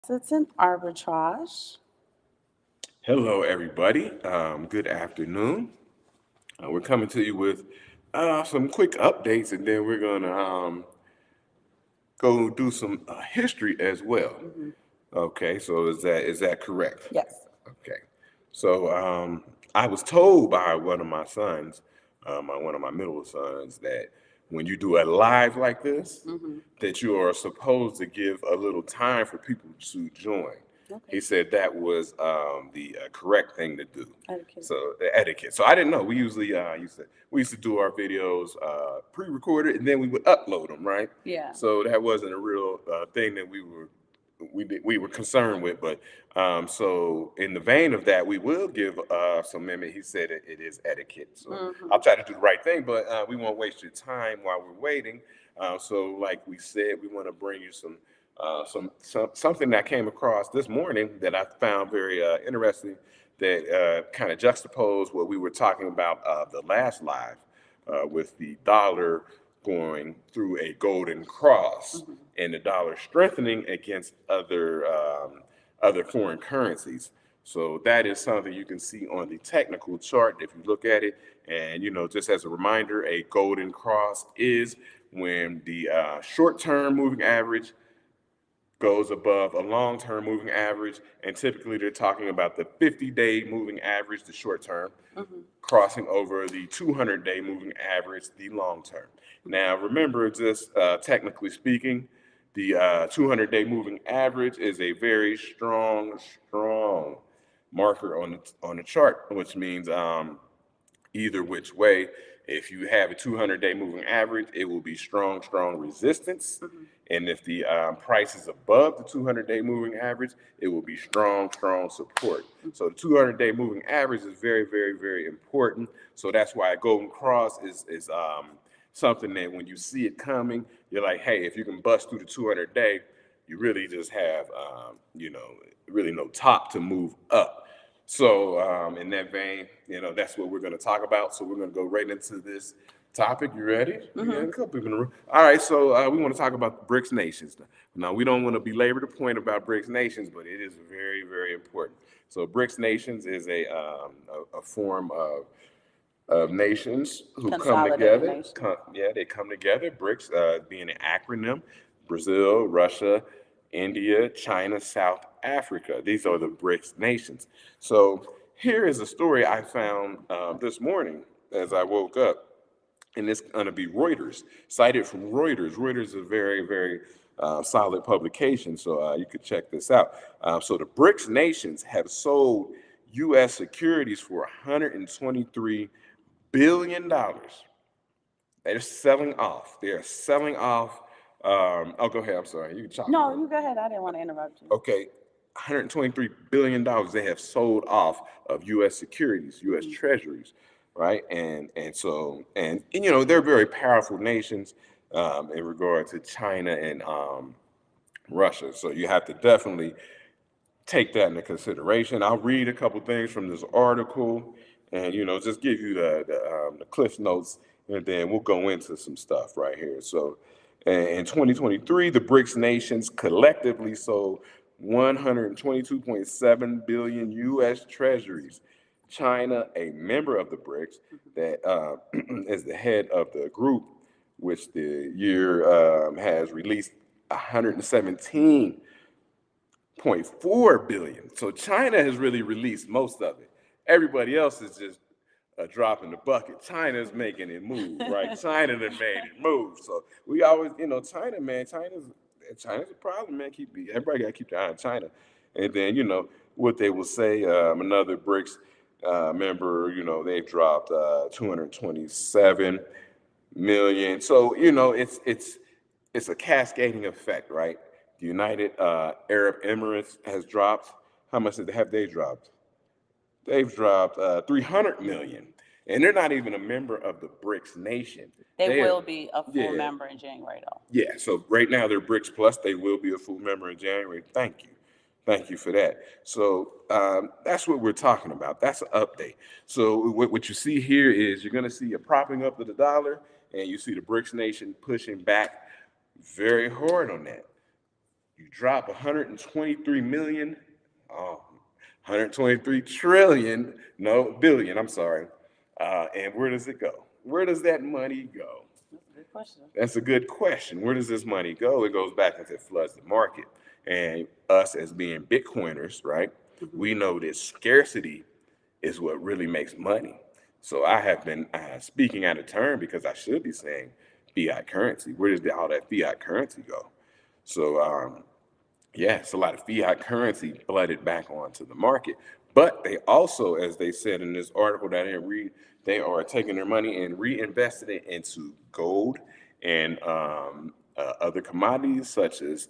It's an arbitrage. Hello, everybody. Good afternoon. We're coming to you with some quick updates, and then we're gonna go do some history as well. Okay, so is that correct? Yes. Okay. So I was told by one of my sons, one of my middle sons, that when you do a live like this, that you are supposed to give a little time for people to join. Okay. He said that was the correct thing to do. Etiquette. So the etiquette. So I didn't know. We usually used to do our videos pre-recorded and then we would upload them, right? Yeah. So that wasn't a real thing that we were concerned with. But so in the vein of that, we will give some amendment. He said it is etiquette. So I'll try to do the right thing, but we won't waste your time while we're waiting. So like we said, we want to bring you something that came across this morning that I found very interesting that kind of juxtaposed what we were talking about the last live with the dollar going through a golden cross and the dollar strengthening against other foreign currencies. So that is something you can see on the technical chart if you look at it. And just as a reminder, a golden cross is when the short-term moving average goes above a long-term moving average, and typically they're talking about the 50-day moving average, the short term, crossing over the 200-day moving average, the long term. Now, remember, just technically speaking, the 200-day moving average is a very strong marker on the chart, which means either which way. If you have a 200-day moving average, it will be strong resistance. And if the price is above the 200-day moving average, it will be strong support. So the 200-day moving average is very important. So that's why a golden cross is something that when you see it coming, you're like, hey, if you can bust through the 200-day, you really just have, really no top to move up. So in that vein, that's what we're going to talk about. So we're going to go right into this topic. You ready? We got a couple people in the room. All right, so we want to talk about the BRICS nations. Now, we don't want to belabor the point about BRICS nations, but it is very important. So BRICS nations is a form of nations who come Consolidated together. nation. They come together. BRICS being an acronym: Brazil, Russia, India, China, South Africa. These are the BRICS nations. So here is a story I found this morning as I woke up, and it's going to be Reuters, cited from Reuters. Reuters is a very solid publication, so you could check this out. So the BRICS nations have sold U.S. securities for $123 billion. They're selling off. They are selling off. Oh, go ahead. I'm sorry. You can chop No, it. you go ahead. I didn't want to interrupt you. Okay, $123 billion they have sold off of U.S. securities, U.S. treasuries, right? And they're very powerful nations in regard to China and Russia. So you have to definitely take that into consideration. I'll read a couple things from this article, and just give you the cliff notes, and then we'll go into some stuff right here. So, in 2023, the BRICS nations collectively sold 122.7 billion U.S. treasuries. China, a member of the BRICS, that is the head of the group, which the year has released 117.4 billion. So China has really released most of it. Everybody else is just a drop in the bucket. China's making it move, right? China done made it move. So we always, China, man, China's a problem, man. Everybody got to keep their eye on China. And then, what they will say, another BRICS member, they've dropped 227 million. So, it's a cascading effect, right? The United Arab Emirates has dropped. How much have they dropped? They've dropped 300 million, and they're not even a member of the BRICS nation. They will be a full Yeah, member in January, though. yeah. So right now they're BRICS Plus. They will be a full member in January. Thank you for that. So that's what we're talking about. That's an update. So what you see here is you're going to see a propping up of the dollar, and you see the BRICS nation pushing back very hard on that. You drop 123 million, oh, 123 trillion, no, billion, I'm sorry. And where does it go? Where does that money go? That's a good question. That's a good question. Where does this money go? It goes back as it floods the market. And us as being Bitcoiners, right? We know that scarcity is what really makes money. So I have been speaking out of turn because I should be saying fiat currency. Where does all that fiat currency go? So yeah, it's a lot of fiat currency flooded back onto the market. But they also, as they said in this article that I read, they are taking their money and reinvesting it into gold and other commodities such as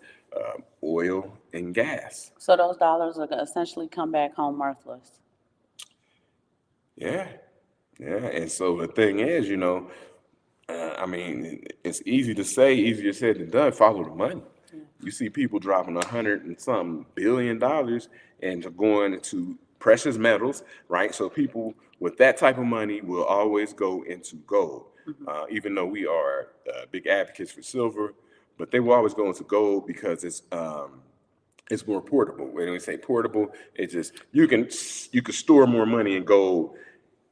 oil and gas. So those dollars are gonna essentially come back home worthless. Yeah, yeah. And so the thing is, I mean, it's easy to say, easier said than done. Follow the money. You see people dropping $100 and some billion and going into precious metals, right? So people with that type of money will always go into gold, even though we are big advocates for silver, but they will always go into gold because it's more portable. When we say portable, it's just you can store more money in gold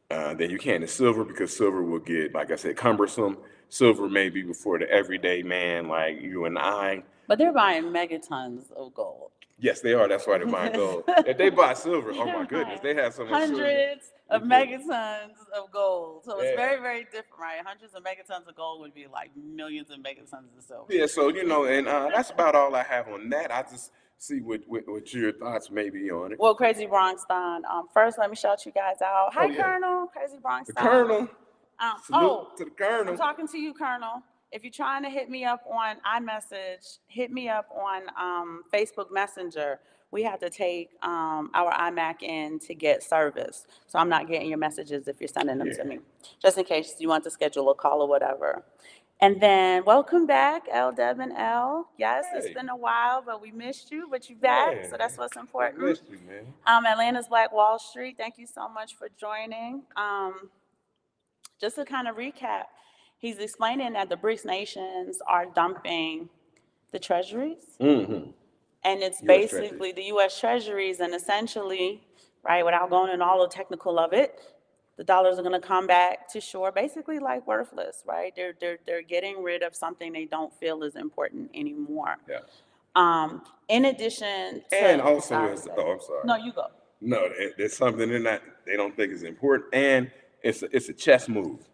than you can in silver because silver will get, like I said, cumbersome. Silver may be before the everyday man like you and I. But they're buying megatons of gold. Yes, they are. That's why they're buying gold. If they buy silver, oh my goodness, they have so much silver. Hundreds of megatons of gold. So it's Yeah. very, very different, right? Hundreds of megatons of gold would be like millions of megatons of silver. Yeah, so and that's about all I have on that. I just see what your thoughts may be on it. Well, Crazy Bronxton, first let me shout you guys out. Hi, yeah. Colonel. Crazy Bronxton. The Colonel. Oh, To the Colonel. I'm talking to you, Colonel. If you're trying to hit me up on iMessage, hit me up on Facebook Messenger. We have to take our iMac in to get service. So I'm not getting your messages if you're sending them to me, just in case you want to schedule a call or whatever. And then welcome back, L. Deb and L. Yes, Hey. It's been a while, but we missed you, but you're back, Yeah. so that's what's I important. missed you, man. Atlanta's Black Wall Street, thank you so much for joining. Just to kind of recap, he's explaining that the Brics nations are dumping the treasuries. Mm-hmm. And it's US basically treasuries. the U.S. treasuries, and essentially, right, without going into all the technical of it, the dollars are going to come back to shore basically like worthless, right? They're getting rid of something they don't feel is important anymore. Yeah. In addition to, And also, I'm I'm sorry. No, you go. No, there's something in that they don't think is important, and it's a chess move.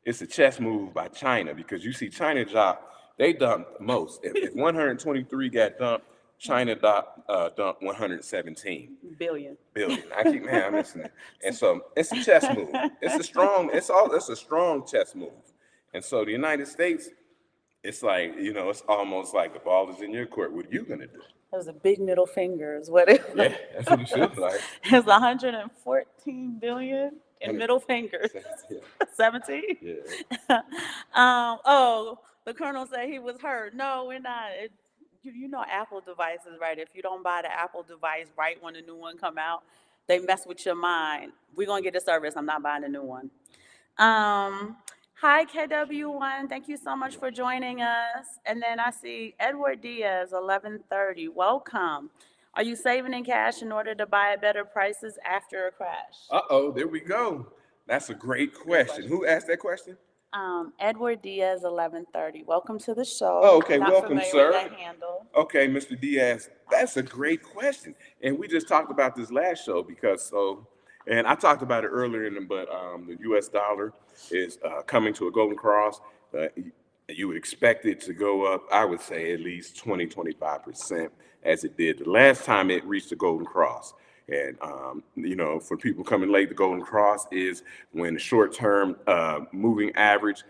It's a chess move by China because you see China they dumped most. If 123 got dumped, China dumped 117 billion. I keep I'm listening. And so it's a chess move. It's a strong chess move. And so the United States, it's like, it's almost like the ball is in your court. What are you gonna do? That was a big middle finger is what it was. Yeah, that's what it feels like. It's 114 billion in middle fingers. 17? Yeah. The Colonel said he was hurt. No, we're not. You know Apple devices, right? If you don't buy the Apple device right when the new one come out, they mess with your mind. We're going to get a service. I'm not buying a new one. Hi, KW1. Thank you so much for joining us. And then I see Edward Diaz, 1130. Welcome. Are you saving in cash in order to buy at better prices after a crash? Uh-oh, there we go. That's a great question. Who asked that question? Edward Diaz, 1130. Welcome to the show. Oh, okay. Not Welcome, familiar sir. with that handle. Okay, Mr. Diaz, that's a great question. And we just talked about this last show and I talked about it earlier, but the U.S. dollar is coming to a golden cross. You would expect it to go up, I would say, at least 25% as it did the last time it reached the golden cross. And, for people coming late, the golden cross is when the short-term moving average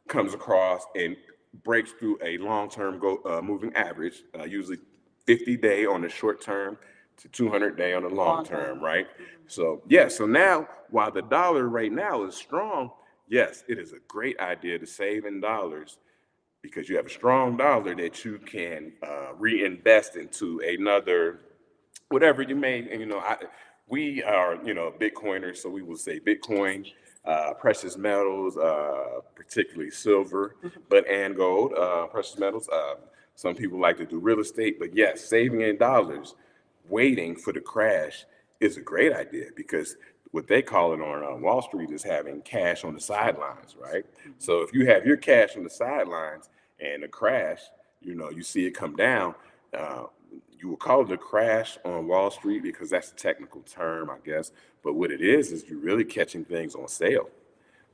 comes across and breaks through a long-term moving average, usually 50-day on the short term to 200-day on the long term, right? So, so now, while the dollar right now is strong, yes, it is a great idea to save in dollars because you have a strong dollar that you can reinvest into another, whatever you may, and we are, Bitcoiners, so we will say Bitcoin, precious metals, particularly silver, and gold, precious metals, Some people like to do real estate, but yes, saving in dollars, waiting for the crash is a great idea because what they call it on Wall Street is having cash on the sidelines, right? So if you have your cash on the sidelines and a crash, you see it come down, uh, you will call it a crash on Wall Street because that's a technical term, I guess. But what it is you're really catching things on sale.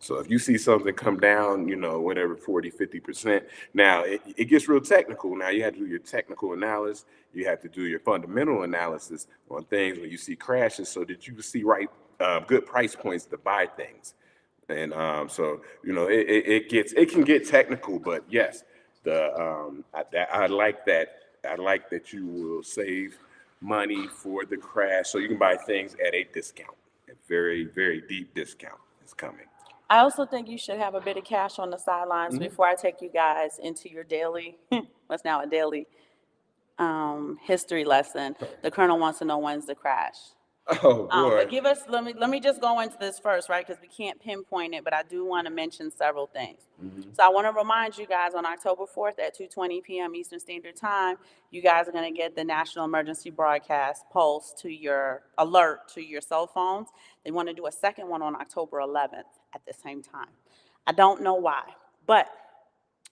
So if you see something come down, whatever, 40, 50%, now it gets real technical. Now you have to do your technical analysis. You have to do your fundamental analysis on things when you see crashes so that you see good price points to buy things. And so, it can get technical, but yes, I like that. I like that you will save money for the crash so you can buy things at a discount, a very, very deep discount is coming. I also think you should have a bit of cash on the sidelines before I take you guys into your daily, what's now a daily history lesson. The Colonel wants to know when's the crash. Oh boy. But let me just go into this first, right? Because we can't pinpoint it, but I do want to mention several things. So I want to remind you guys on October 4th at 2:20 p.m. Eastern Standard Time, you guys are going to get the National Emergency Broadcast Pulse to your alert to your cell phones. They want to do a second one on October 11th at the same time. I don't know why, but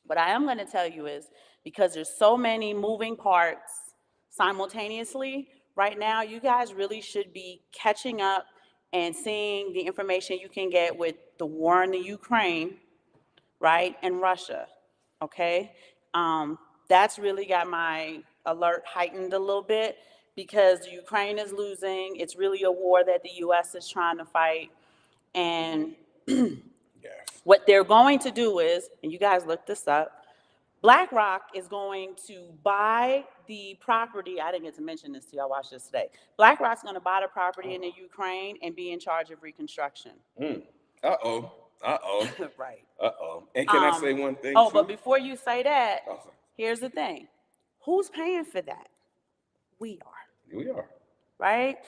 what I am going to tell you is because there's so many moving parts simultaneously, right now, you guys really should be catching up and seeing the information you can get with the war in the Ukraine, right, and Russia, okay? That's really got my alert heightened a little bit because Ukraine is losing. It's really a war that the U.S. is trying to fight. And what they're going to do is, and you guys look this up, BlackRock is going to buy the property. I didn't get to mention this to you. I watched this today. BlackRock's going to buy the property in the Ukraine and be in charge of reconstruction. Uh-oh. Right. Uh-oh. And can I say one thing? But before you say that, here's the thing. Who's paying for that? We are. We are. Right?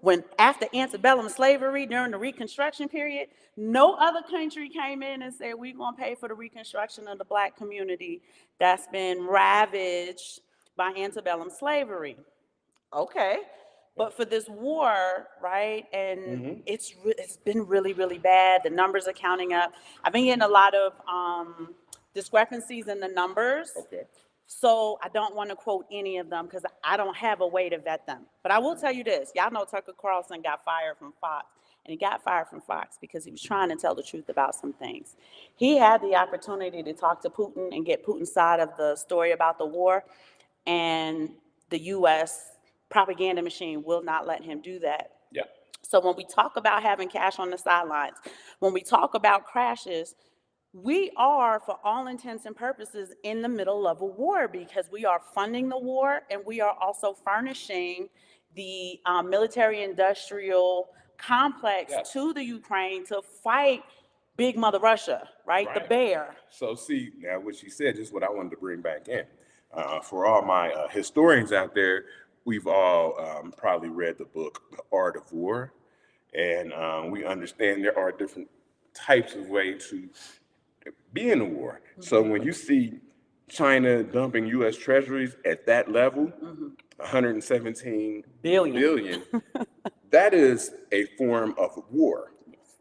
When after antebellum slavery during the Reconstruction period, no other country came in and said, we're going to pay for the reconstruction of the Black community that's been ravaged by antebellum slavery. Okay. But for this war, right, and it's been really, really bad. The numbers are counting up. I've been getting a lot of discrepancies in the numbers. Okay. So I don't want to quote any of them because I don't have a way to vet them. But I will tell you this. Y'all know Tucker Carlson got fired from Fox. And he got fired from Fox because he was trying to tell the truth about some things. He had the opportunity to talk to Putin and get Putin's side of the story about the war. And the U.S. propaganda machine will not let him do that. Yeah. So when we talk about having cash on the sidelines, when we talk about crashes, we are, for all intents and purposes, in the middle of a war because we are funding the war and we are also furnishing the military-industrial complex to the Ukraine to fight Big Mother Russia, right? The bear. So see, now what she said is what I wanted to bring back in. For all my historians out there, we've all probably read the book, The Art of War. And we understand there are different types of ways to be in a war. So when you see China dumping U.S. treasuries at that level, 117 billion, that is a form of war.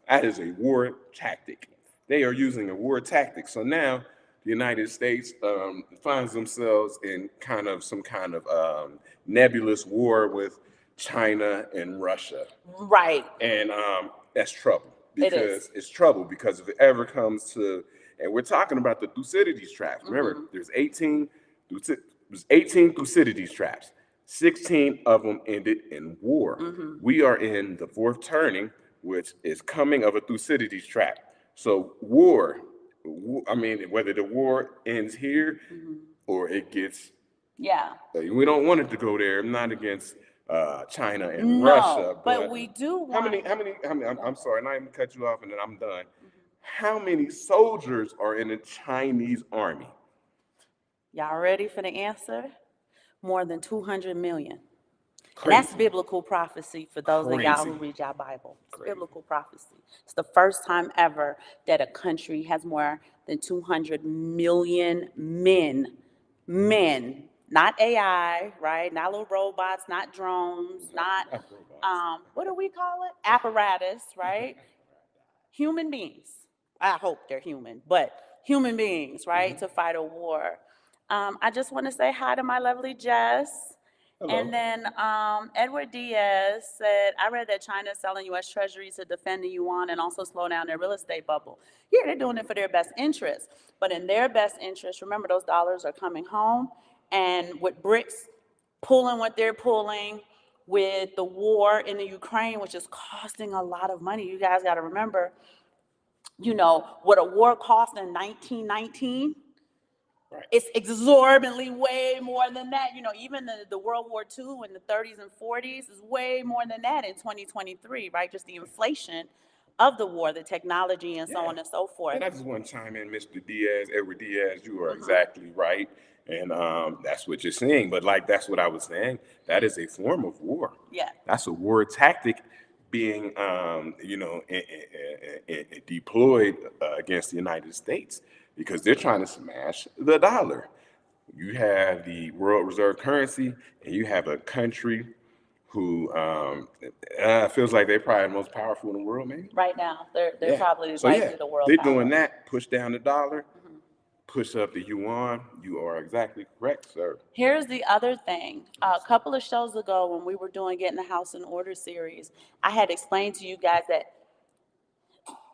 That is a war tactic. They are using a war tactic. So now the United States finds themselves in some kind of nebulous war with China and Russia. Right. And that's trouble. Because it's trouble because if it ever comes to, and we're talking about the Thucydides traps. Remember, there's 18 Thucydides traps. 16 of them ended in war. We are in the fourth turning, which is coming of a Thucydides trap. So war, I mean, whether the war ends here or it gets, we don't want it to go there. I'm not against China and Russia, but we do want. How many? I'm sorry, and I'm gonna cut you off, and then I'm done. How many soldiers are in the Chinese army? Y'all ready for the answer? More than 200 million. And that's biblical prophecy for those of y'all who read y'all Bible. It's biblical prophecy. It's the first time ever that a country has more than 200 million men Men, not AI, right? Not little robots, not drones, not, robots. what do we call it? Apparatus, right? Human beings. I hope they're human, but human beings, right, to fight a war. I just want to say hi to my lovely Jess. Hello. And then Edward Diaz said, I read that China is selling U.S. Treasuries to defend the yuan and also slow down their real estate bubble. Yeah, they're doing it for their best interest. But in their best interest, remember those dollars are coming home. And with Brics pulling what they're pulling, with the war in the Ukraine, which is costing a lot of money, you guys got to remember, you know, what a war cost in 1919, Right. it's exorbitantly way more than that. You know, even the World War II in the 30s and 40s is way more than that in 2023, right? Just the inflation of the war, the technology, and so on and so forth. And I just want to chime in, Mr. Diaz, Edward Diaz, you are exactly right. And that's what you're saying. But like, that's what I was saying. That is a form of war. Yeah. That's a war tactic being, deployed against the United States because they're trying to smash the dollar. You have the world reserve currency, and you have a country who feels like they're probably the most powerful in the world, maybe. Right now, they're Yeah. probably So likely the world they're power. doing that. Push down the dollar, push up the yuan. You are exactly correct, sir. Here's the other thing. A couple of shows ago, when we were doing Getting the House in Order series, I had explained to you guys that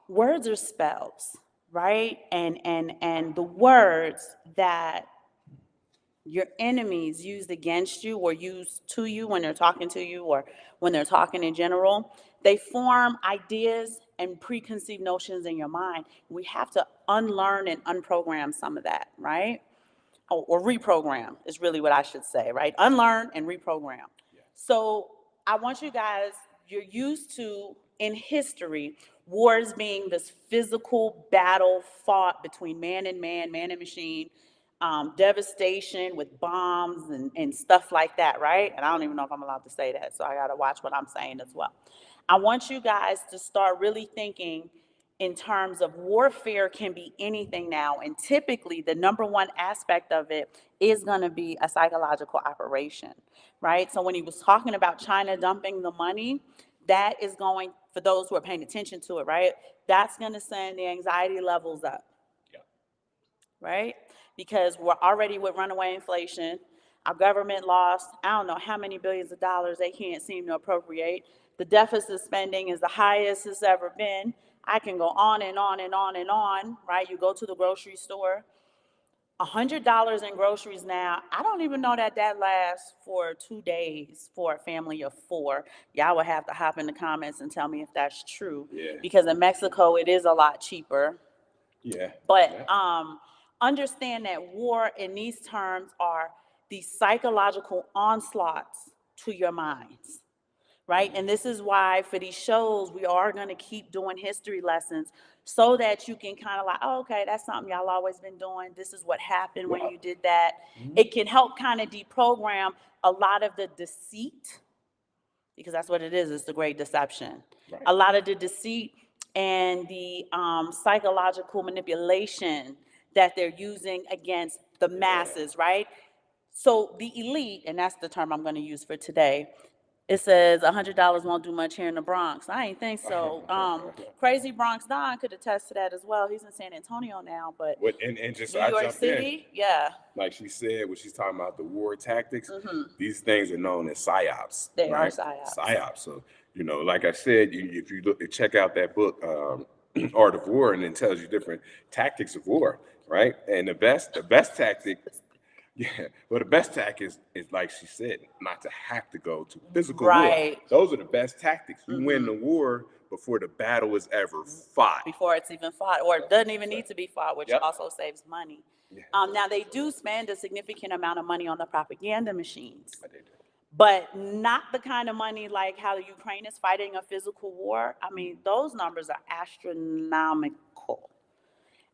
words are spells, right? And the words that your enemies used against you or used to you when they're talking to you or when they're talking in general, they form ideas and preconceived notions in your mind. We have to unlearn and unprogram some of that, right? Or reprogram is really what I should say, right? Unlearn and reprogram. So I want you guys, you're used to in history, wars being this physical battle fought between man and man, man and machine, devastation with bombs and stuff like that, right? And I don't even know if I'm allowed to say that, so I got to watch what I'm saying as well. I want you guys to start really thinking in terms of warfare can be anything now. And typically the number one aspect of it is going to be a psychological operation, right? So when he was talking about China dumping the money, that is going, for those who are paying attention to it, right? That's going to send the anxiety levels up, right? Because we're already with runaway inflation. Our government lost, I don't know how many billions of dollars they can't seem to appropriate. The deficit spending is the highest it's ever been. I can go on and on and on and on, right? You go to the grocery store, $100 in groceries now. I don't even know that lasts for 2 days for a family of 4. Y'all would have to hop in the comments and tell me if that's true. Yeah. Because in Mexico, it is a lot cheaper. Yeah. But understand that war in these terms are the psychological onslaughts to your minds, right? And this is why for these shows, we are going to keep doing history lessons so that you can kind of like, oh, okay, that's something y'all always been doing. This is what happened when you did that. It can help kind of deprogram a lot of the deceit, because that's what it is. It's the great deception. Right. A lot of the deceit and the psychological manipulation that they're using against the masses, right? So the elite, and that's the term I'm going to use for today, it says $100 won't do much here in the Bronx. I ain't think so. Crazy Bronx Don could attest to that as well. He's in San Antonio now, but and just New I York jumped City, in. yeah. Like she said, when she's talking about the war tactics, these things are known as psyops. They are right? psyops. Psyops. So, like I said, if you look, check out that book, Art of War, and it tells you different tactics of war, right? And the best tactic, well, the best tactic is like she said, not to have to go to physical Right. war. Those are the best tactics. You win the war before the battle is ever fought. Before it's even fought, or it doesn't even need to be fought, which also saves money. Now, they do spend a significant amount of money on the propaganda machines, but not the kind of money like how the Ukraine is fighting a physical war. I mean, those numbers are astronomical.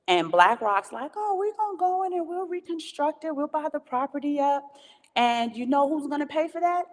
And BlackRock's like, oh, we're going to go in and we'll reconstruct it. We'll buy the property up. And you know who's going to pay for that?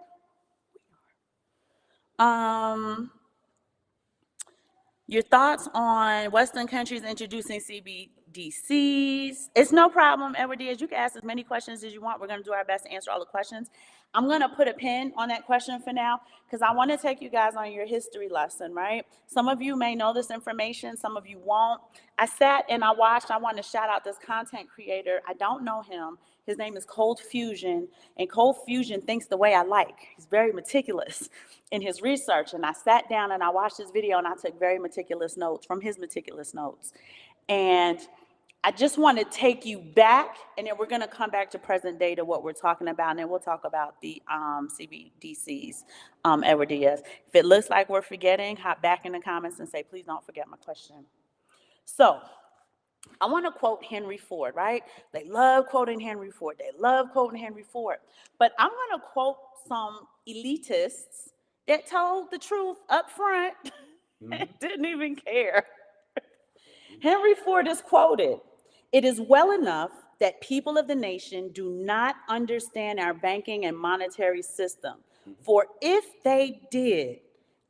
Your thoughts on Western countries introducing CBDCs CBDCs. It's no problem, Edward Diaz. You can ask as many questions as you want. We're going to do our best to answer all the questions. I'm going to put a pin on that question for now because I want to take you guys on your history lesson, right? Some of you may know this information. Some of you won't. I sat and I watched. I want to shout out this content creator. I don't know him. His name is Cold Fusion, and Cold Fusion thinks the way I like. He's very meticulous in his research, and I sat down and I watched his video, and I took very meticulous notes from his meticulous notes. And I just want to take you back, and then we're going to come back to present day to what we're talking about, and then we'll talk about the CBDCs, Edward Diaz. If it looks like we're forgetting, hop back in the comments and say, please don't forget my question. So I want to quote Henry Ford, right? They love quoting Henry Ford. They love quoting Henry Ford. But I'm going to quote some elitists that told the truth up front and didn't even care. Henry Ford is quoted, "It is well enough that people of the nation do not understand our banking and monetary system. For if they did,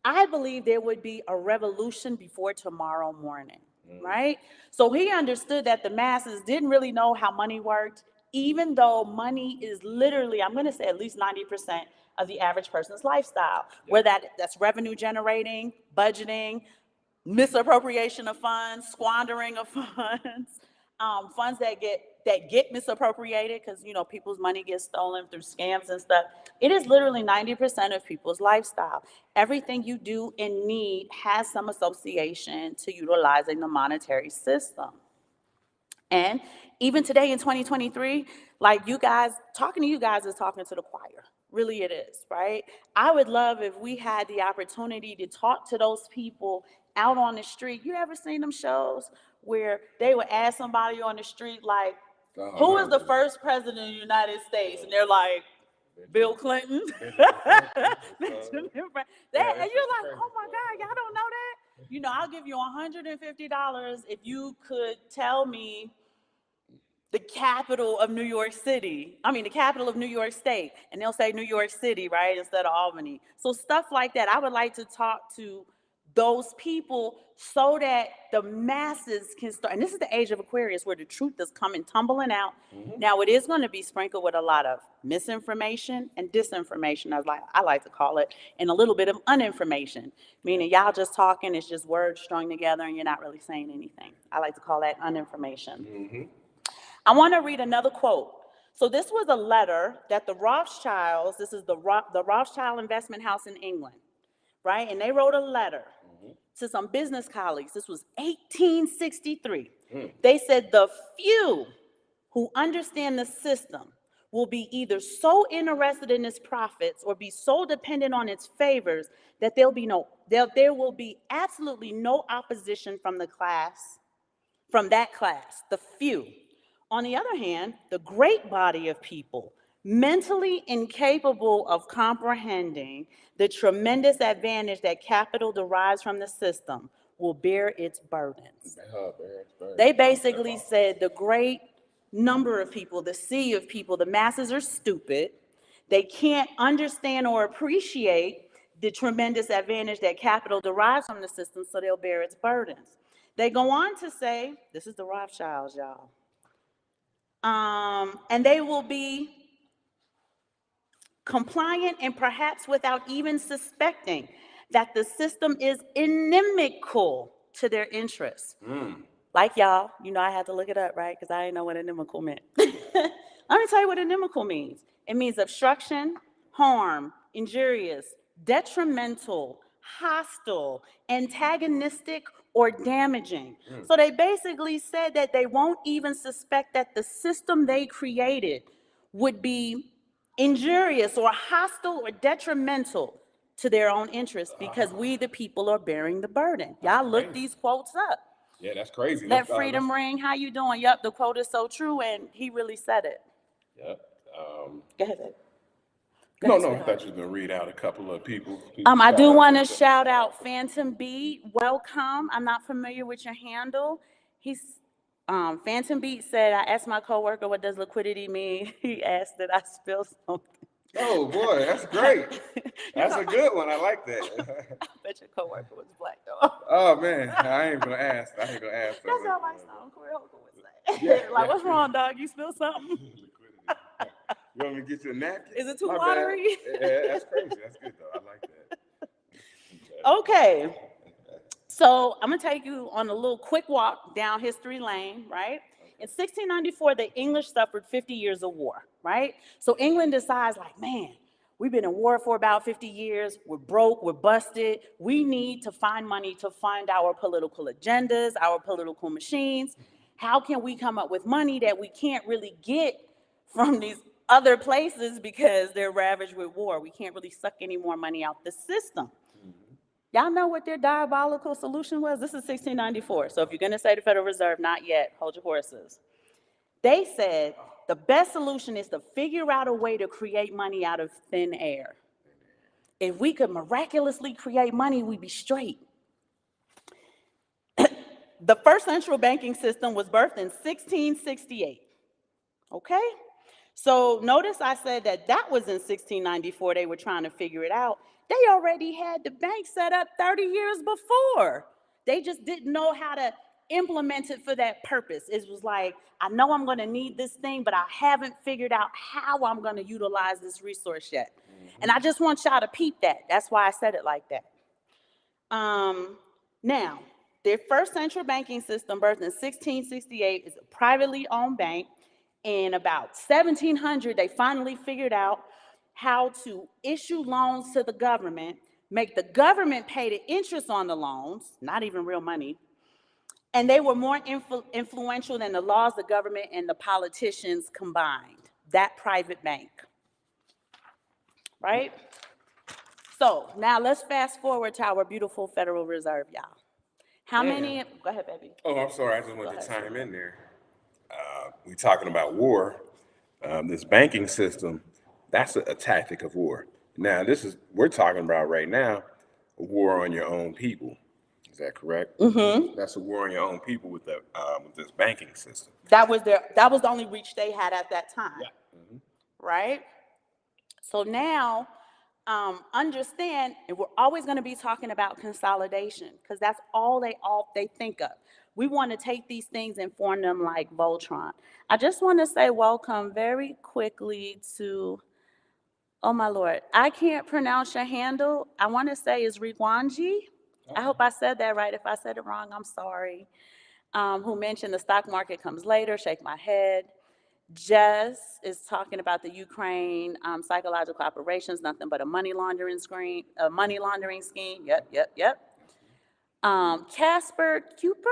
I believe there would be a revolution before tomorrow morning." Right? So he understood that the masses didn't really know how money worked, even though money is literally, I'm going to say at least 90% of the average person's lifestyle, where that's revenue generating, budgeting, misappropriation of funds, squandering of funds, funds that get misappropriated because, you know, people's money gets stolen through scams and stuff. It is literally 90% of people's lifestyle. Everything you do and need has some association to utilizing the monetary system. And even today in 2023, like you guys, talking to you guys is talking to the choir. Really it is, right? I would love if we had the opportunity to talk to those people out on the street. You ever seen them shows where they would ask somebody on the street, like, who is the first president of the United States? And they're like, Bill Clinton. And you're like, oh my God, y'all don't know that? You know, I'll give you $150 if you could tell me the capital of New York City. I mean, the capital of New York State. And they'll say New York City, right, instead of Albany. So stuff like that. I would like to talk to those people so that the masses can start. And this is the age of Aquarius where the truth is coming tumbling out. Now, it is going to be sprinkled with a lot of misinformation and disinformation, as I like to call it, and a little bit of uninformation, meaning y'all just talking, it's just words strung together and you're not really saying anything. I like to call that uninformation. I want to read another quote. So this was a letter that the Rothschilds, this is the Rothschild Investment House in England, right? And they wrote a letter to some business colleagues. This was 1863. They said the few who understand the system will be either so interested in its profits or be so dependent on its favors that there will be absolutely no opposition from that class, the few. On the other hand, the great body of people, mentally incapable of comprehending the tremendous advantage that capital derives from the system, will bear its burdens. They basically said the great number of people, the sea of people, the masses are stupid. They can't understand or appreciate the tremendous advantage that capital derives from the system, so they'll bear its burdens. They go on to say, this is the Rothschilds, y'all. And they will be compliant and perhaps without even suspecting that the system is inimical to their interests. Like y'all, you know, I had to look it up, right? Because I didn't know what inimical meant. Let me tell you what inimical means. It means obstruction, harm, injurious, detrimental, hostile, antagonistic, or damaging. So they basically said that they won't even suspect that the system they created would be injurious or hostile or detrimental to their own interests because we, the people, are bearing the burden. Y'all look these quotes up. Yeah, that's crazy. Let freedom ring. How you doing? Yep, the quote is so true, and he really said it. Yep. Go ahead. No, I thought you were gonna read out a couple of people. I do want to shout out Phantom Beat. Welcome. I'm not familiar with your handle. Phantom Beat said, I asked my coworker, what does liquidity mean? He asked that I spill something. Oh boy, that's great. That's a good one. I like that. I bet your coworker was black though. Oh man, I ain't gonna ask. That's how my sound. Like, what's wrong, dog? You spilled something? You want me to get you a napkin? Is it too My watery? Yeah, that's crazy. That's good though. I like that. Okay. So I'm gonna take you on a little quick walk down history lane, right? In 1694, the English suffered 50 years of war, right? So England decides, like, man, we've been in war for about 50 years. We're broke, we're busted. We need to find money to fund our political agendas, our political machines. How can we come up with money that we can't really get from these other places because they're ravaged with war? We can't really suck any more money out the system. Y'all know what their diabolical solution was? This is 1694. So if you're going to say the Federal Reserve, not yet, hold your horses. They said the best solution is to figure out a way to create money out of thin air. If we could miraculously create money, we'd be straight. The first central banking system was birthed in 1668. Okay? So notice I said that was in 1694. They were trying to figure it out. They already had the bank set up 30 years before. They just didn't know how to implement it for that purpose. It was like, I know I'm going to need this thing, but I haven't figured out how I'm going to utilize this resource yet. And I just want y'all to peep that. That's why I said it like that. Now, their first central banking system, birthed in 1668, is a privately owned bank. In about 1700, they finally figured out how to issue loans to the government, make the government pay the interest on the loans, not even real money, and they were more influential than the laws, the government, and the politicians combined. That private bank, right? So now let's fast forward to our beautiful Federal Reserve, y'all. How many? Go ahead, baby. Oh, I'm sorry. I just wanted to chime in there. We talking about war. This banking system, that's a tactic of war. Now, we're talking about right now, a war on your own people. Is that correct? Mm-hmm. That's a war on your own people with this banking system. That was the only reach they had at that time. Yeah. Mm-hmm. Right? So now, understand, and we're always going to be talking about consolidation because that's all they think of. We want to take these things and form them like Voltron. I just want to say welcome very quickly to, oh my Lord, I can't pronounce your handle. I want to say is Rigwanji. I hope I said that right. If I said it wrong, I'm sorry. Who mentioned the stock market comes later, shake my head. Jess is talking about the Ukraine psychological operations, nothing but a money laundering scheme. Yep. Casper Cooper,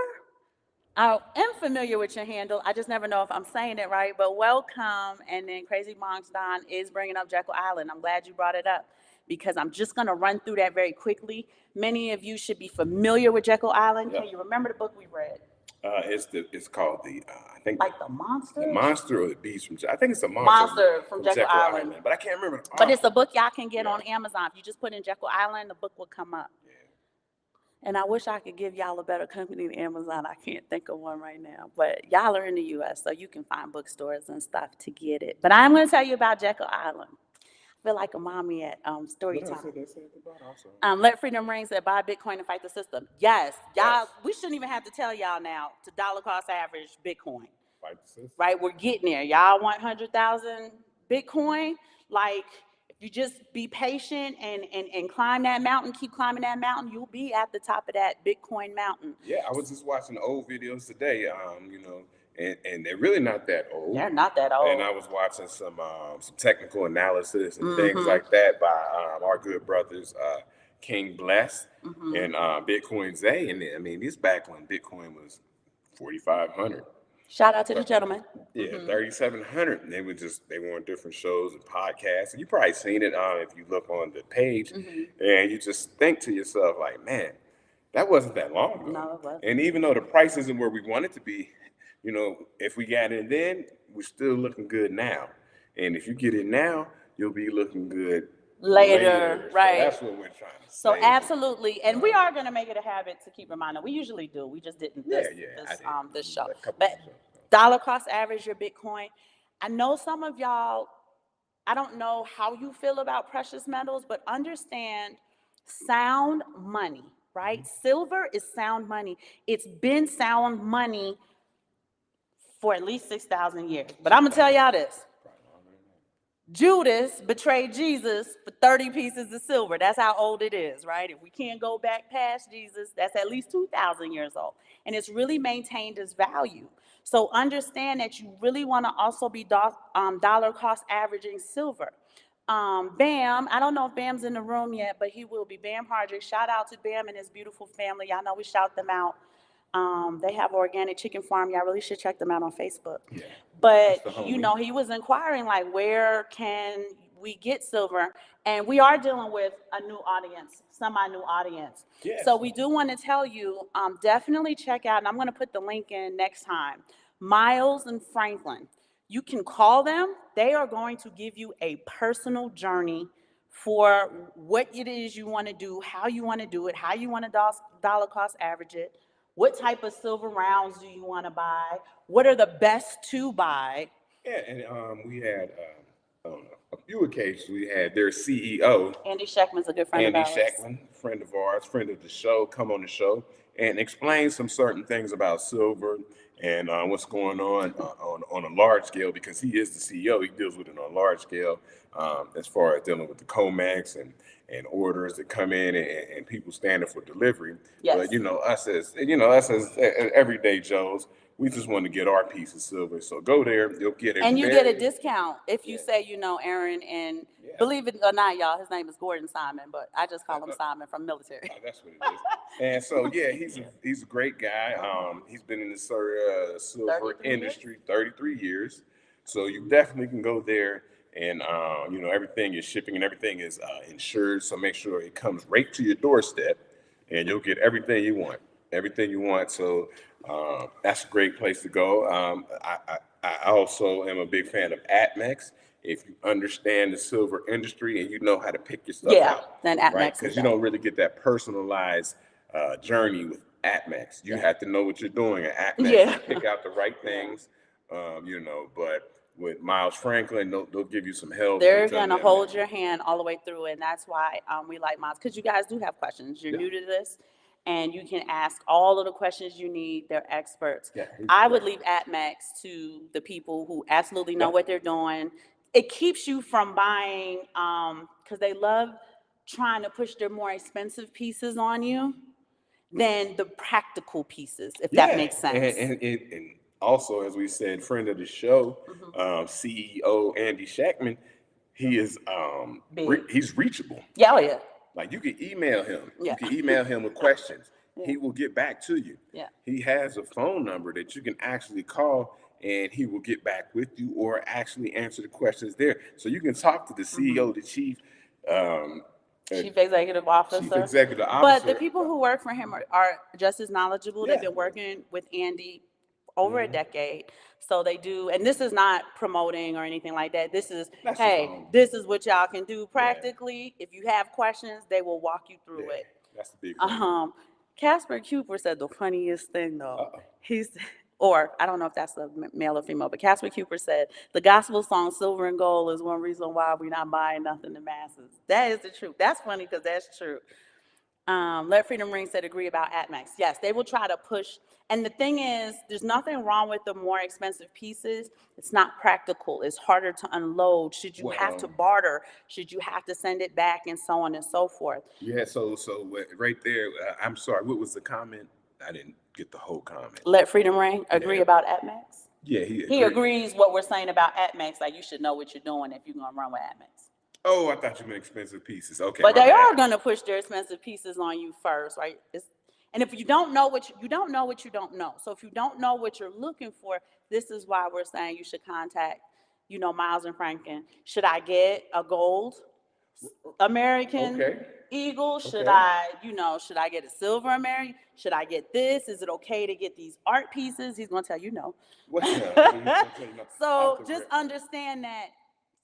I am familiar with your handle. I just never know if I'm saying it right, but welcome. And then Crazy Monks Don is bringing up Jekyll Island. I'm glad you brought it up because I'm just going to run through that very quickly. Many of you should be familiar with Jekyll Island. Yep. Can you remember the book we read? It's called I think like the monster. The monster or the beast from. I think it's a monster from Jekyll Island. But I can't remember. But it's a book y'all can get on Amazon. If you just put in Jekyll Island, the book will come up. Yeah. And I wish I could give y'all a better company than Amazon. I can't think of one right now. But y'all are in the U.S., so you can find bookstores and stuff to get it. But I'm going to tell you about Jekyll Island. I feel like a mommy at story time. Let freedom ring said, buy Bitcoin and fight the system. Yes, y'all, we shouldn't even have to tell y'all now to dollar cost average Bitcoin. Fight the system. Right, we're getting there. Y'all want 100,000 Bitcoin? Like, if you just be patient and climb that mountain, keep climbing that mountain, you'll be at the top of that Bitcoin mountain. Yeah, I was just watching old videos today, and they're really not that old. They're not that old. And I was watching some technical analysis and things like that by our good brothers, King Bless and Bitcoin Zay. And I mean, this back when Bitcoin was 4,500. Shout out to the gentleman. Yeah, 3,700. And they were on different shows and podcasts. And you probably seen it if you look on the page. And you just think to yourself, like, man, that wasn't that long ago. No, it wasn't. And even though the price isn't where we want it to be, if we got it then, we're still looking good now. And if you get it now, you'll be looking good later. Right. So that's what we're trying to say. So absolutely. And we are going to make it a habit to keep reminding. We usually do. We just didn't this show. But dollar cost average your Bitcoin. I know some of y'all, I don't know how you feel about precious metals, but understand sound money, right? Silver is sound money. It's been sound money for at least 6,000 years. But I'm going to tell y'all this. Judas betrayed Jesus for 30 pieces of silver. That's how old it is, right? If we can't go back past Jesus, that's at least 2,000 years old. And it's really maintained its value. So understand that you really want to also be dollar cost averaging silver. Bam, I don't know if Bam's in the room yet, but he will be. Bam Hardrick, shout out to Bam and his beautiful family. Y'all know we shout them out. They have an organic chicken farm. Y'all really should check them out on Facebook. Yeah, but, you know, he was inquiring, like, where can we get silver? And we are dealing with a new audience, semi-new audience. Yes. So we do want to tell you, definitely check out, and I'm going to put the link in next time, Miles and Franklin. You can call them. They are going to give you a personal journey for what it is you want to do, how you want to do it, how you want to dollar cost average it. What type of silver rounds do you want to buy? What are the best to buy? Yeah, and we had on a few occasions we had their CEO, Andy Scheckman's a good friend of ours. Andy Scheckman, friend of ours, friend of the show, come on the show and explain some certain things about silver and what's going on a large scale, because he is the CEO. He deals with it on a large scale as far as dealing with the COMEX and orders that come in and people standing for delivery. Yes. But us as everyday Joes, we just want to get our piece of silver. So go there, you'll get it. And you get a discount if you say Aaron, and believe it or not, y'all, his name is Gordon Simon, but I just call him Simon from military. That's what it is. And so he's a great guy. He's been in the silver industry 33 years. So you definitely can go there. And, everything is shipping and everything is insured. So make sure it comes right to your doorstep and you'll get everything you want. So that's a great place to go. I also am a big fan of ATMEX. If you understand the silver industry and you know how to pick your stuff out. Then ATMEX. Right? Because you don't really get that personalized journey with ATMEX. You have to know what you're doing at ATMEX. Pick out the right things, but with Miles Franklin, they'll give you some help. They're going to hold your hand all the way through, and that's why we like Miles, because you guys do have questions. You're new to this, and you can ask all of the questions you need. They're experts. I would leave ATMEX to the people who absolutely know what they're doing. It keeps you from buying, because they love trying to push their more expensive pieces on you than the practical pieces, if that makes sense. And also, as we said, friend of the show, CEO Andy Scheckman, he is he's reachable. Yeah. Like you can email him. You can email him with questions. He will get back to you. He has a phone number that you can actually call and he will get back with you or actually answer the questions there. So you can talk to the CEO, the chief executive officer. But the people who work for him are just as knowledgeable. They've been working with Andy over a decade. So they do, and this is not promoting or anything like that. This is, this is what y'all can do practically. If you have questions, they will walk you through it. That's the big one. Casper Cooper said the funniest thing though. Or I don't know if that's a male or female, but Casper Cooper said the gospel song "Silver and Gold" is one reason why we're not buying nothing to masses. That is the truth. That's funny because that's true. Let Freedom Ring said agree about ATMEX. Yes, they will try to push. And the thing is, there's nothing wrong with the more expensive pieces. It's not practical. It's harder to unload. Should you have to barter? Should you have to send it back and so on and so forth? Yeah, so right there, I'm sorry, what was the comment? I didn't get the whole comment. Let Freedom Ring agree about ATMEX? Yeah, he agrees what we're saying about ATMEX. Like, you should know what you're doing if you're going to run with ATMEX. Oh, I thought you meant expensive pieces. Okay. But they are going to push their expensive pieces on you first, right? And if you don't know what you don't know what you don't know. So if you don't know what you're looking for, this is why we're saying you should contact, Miles and Franklin. Should I get a gold American Eagle? Should I get a silver American? Should I get this? Is it okay to get these art pieces? He's going to tell you no. So just understand that.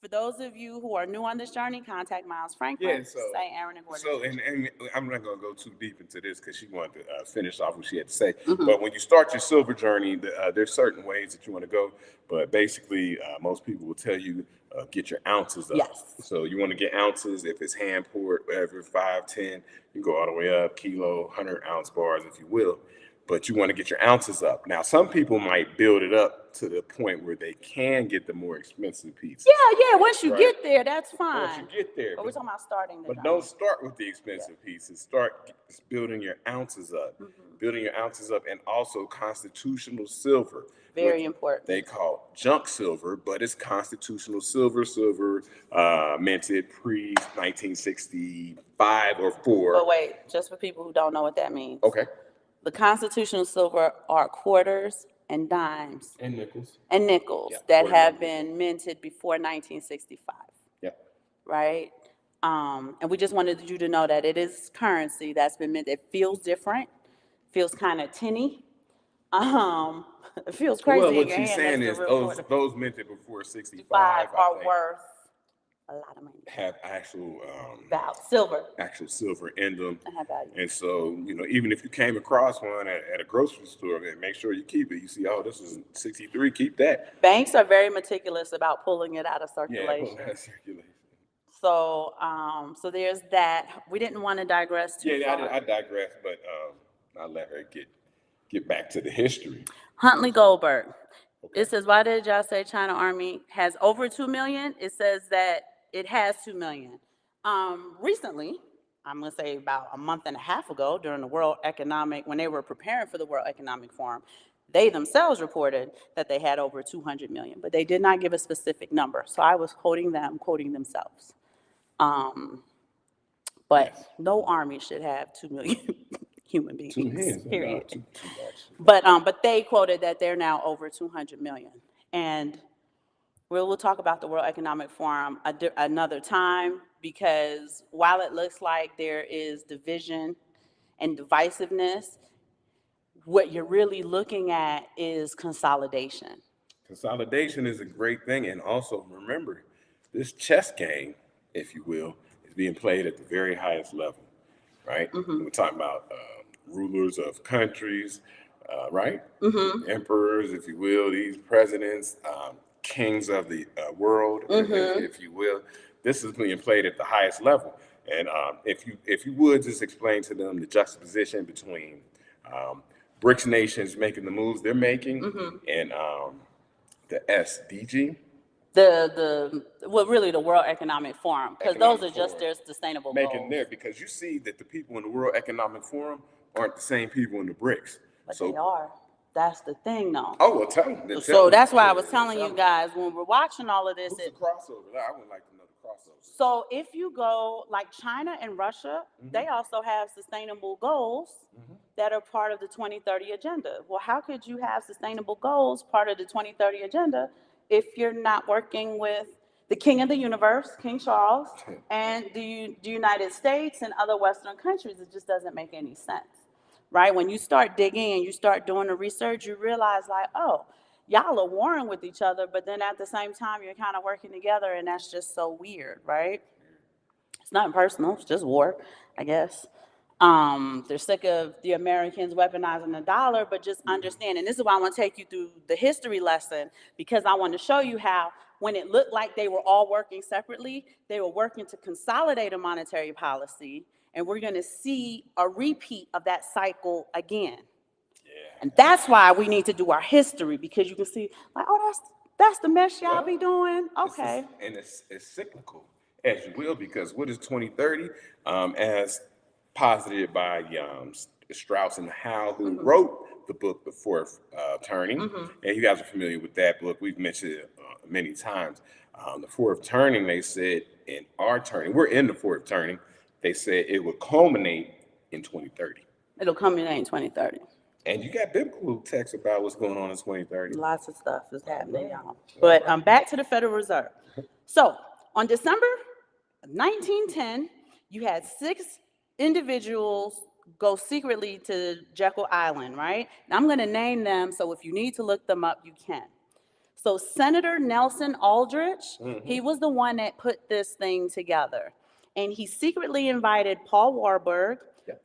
For those of you who are new on this journey, contact Miles Franklin. Say Aaron and Gordon. So, and I'm not going to go too deep into this because she wanted to finish off what she had to say. But when you start your silver journey, there's certain ways that you want to go. But basically, most people will tell you get your ounces up. Yes. So you want to get ounces. If it's hand poured, whatever, 5, 10, you go all the way up, kilo, 100-ounce bars, if you will. but you want to get your ounces up. Now, some people might build it up to the point where they can get the more expensive pieces. Yeah, once you Right. get there, that's fine. Once you get there. But we're talking about starting the But journey. don't start with the expensive pieces. Start building your ounces up. Building your ounces up, and also constitutional silver. Very important. They call junk silver, but it's constitutional silver, minted pre-1965 or 4. But wait, just for people who don't know what that means. Okay. The constitutional silver are quarters and dimes And nickels. Yeah, that have been minted before 1965. Yeah. Right? And we just wanted you to know that it is currency that's been minted. It feels different, feels kind of tinny. It feels crazy. Well, in what your she's hand. saying That's is the real those minted before 65 five I are think, worth a lot of money. have actual Silver. in them. I have value. And so, even if you came across one at a grocery store, then make sure you keep it. You see, oh, this is 63, keep that. Banks are very meticulous about pulling it out of Yeah, circulation. pull that circulation. So, so there's that. We didn't want to digress too far. I digress, but I'll let her get back to the history. Huntley Goldberg. Okay. It says, why did y'all say China Army has over 2 million? It says that it has 2 million. Recently, I'm going to say about a month and a half ago, during the when they were preparing for the World Economic Forum, they themselves reported that they had over 200 million, but they did not give a specific number. So I was quoting themselves. But no army should have 2 million human beings, period. Too But they quoted that they're now over 200 million. And we'll talk about the World Economic Forum another time, because while it looks like there is division and divisiveness, what you're really looking at is consolidation. Consolidation is a great thing. And also remember, this chess game, if you will, is being played at the very highest level, right? We're talking about rulers of countries, right? Emperors, if you will, these presidents, kings of the world, if you will. This is being played at the highest level. And if you would just explain to them the juxtaposition between Brics nations making the moves they're making and the SDG. Really the World Economic Forum, because those are just their sustainable making goals. there, because you see that the people in the World Economic Forum aren't the same people in the Brics. But they are. That's the thing, though. Oh, well, tell them. So that's why I was telling you guys, when we're watching all of this. What's the crossover? I would like to know the crossover. So if you go, like China and Russia, they also have sustainable goals that are part of the 2030 agenda. Well, how could you have sustainable goals part of the 2030 agenda if you're not working with the king of the universe, King Charles, and the United States and other Western countries? It just doesn't make any sense, right? When you start digging and you start doing the research, you realize like, oh, y'all are warring with each other, but then at the same time, you're kind of working together, and that's just so weird, right? It's nothing personal, it's just war, I guess. They're sick of the Americans weaponizing the dollar, but just understand, and this is why I want to take you through the history lesson, because I want to show you how when it looked like they were all working separately, they were working to consolidate a monetary policy, and we're going to see a repeat of that cycle again. And that's why we need to do our history, because you can see, like, oh, that's the mess y'all be doing. Okay. And it's cyclical, as you will, because what is 2030? As posited by Strauss and Howe, who wrote the book, The Fourth Turning. And you guys are familiar with that book. We've mentioned it many times. The Fourth Turning, they said, in our turning, we're in the Fourth Turning, they said it would culminate in 2030. It'll culminate in 2030. And you got biblical texts about what's going on in 2030. Lots of stuff is happening, y'all. But back to the Federal Reserve. So on December 1910, you had 6 individuals go secretly to Jekyll Island, right? And I'm going to name them, so if you need to look them up, you can. So Senator Nelson Aldrich, he was the one that put this thing together. And he secretly invited Paul Warburg,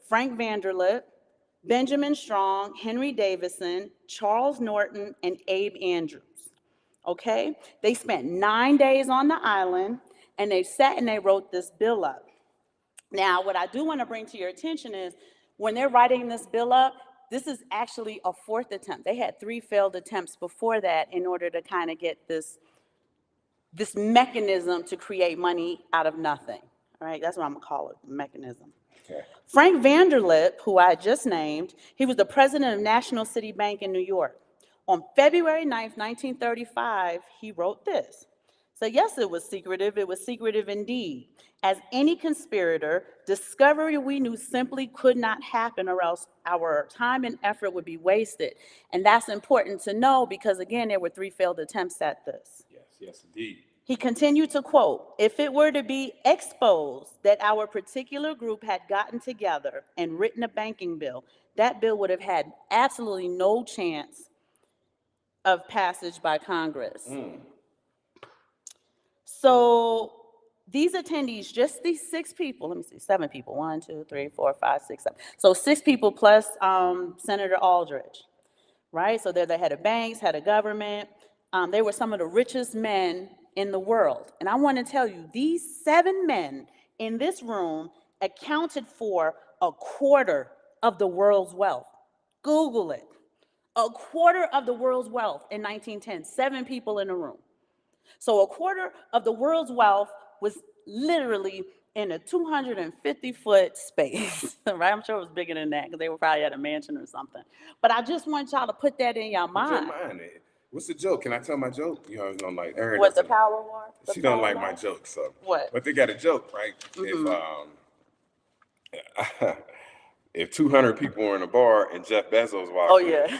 Frank Vanderlip, Benjamin Strong, Henry Davison, Charles Norton, and Abe Andrews. Okay? They spent 9 days on the island, and they sat and they wrote this bill up. Now, what I do want to bring to your attention is when they're writing this bill up, this is actually a fourth attempt. They had 3 failed attempts before that in order to kind of get this mechanism to create money out of nothing. All right, that's what I'm gonna call it, mechanism. Okay. Frank Vanderlip, who I just named, he was the president of National City Bank in New York. On February 9th, 1935, he wrote this. So yes, it was secretive indeed. As any conspirator, discovery we knew simply could not happen, or else our time and effort would be wasted. And that's important to know because, again, there were 3 failed attempts at this. Yes, indeed. He continued to quote, if it were to be exposed that our particular group had gotten together and written a banking bill, that bill would have had absolutely no chance of passage by Congress. So these attendees, just these 6 people, let me see, 7 people, 1, 2, 3, 4, 5, 6, 7. So 6 people plus Senator Aldridge, right? So they're the head of banks, head of government. They were some of the richest men in the world. And I want to tell you, these 7 men in this room accounted for a quarter of the world's wealth. Google it. A quarter of the world's wealth in 1910, 7 people in a room. So a quarter of the world's wealth was literally in a 250-foot space, right? I'm sure it was bigger than that because they were probably at a mansion or something. But I just want y'all to put that in your mind. What's the joke? Can I tell my joke? You know, I'm like, Erin. What's the power war? She don't like my jokes, so. What? But they got a joke, right? If 200 people were in a bar and Jeff Bezos walked in,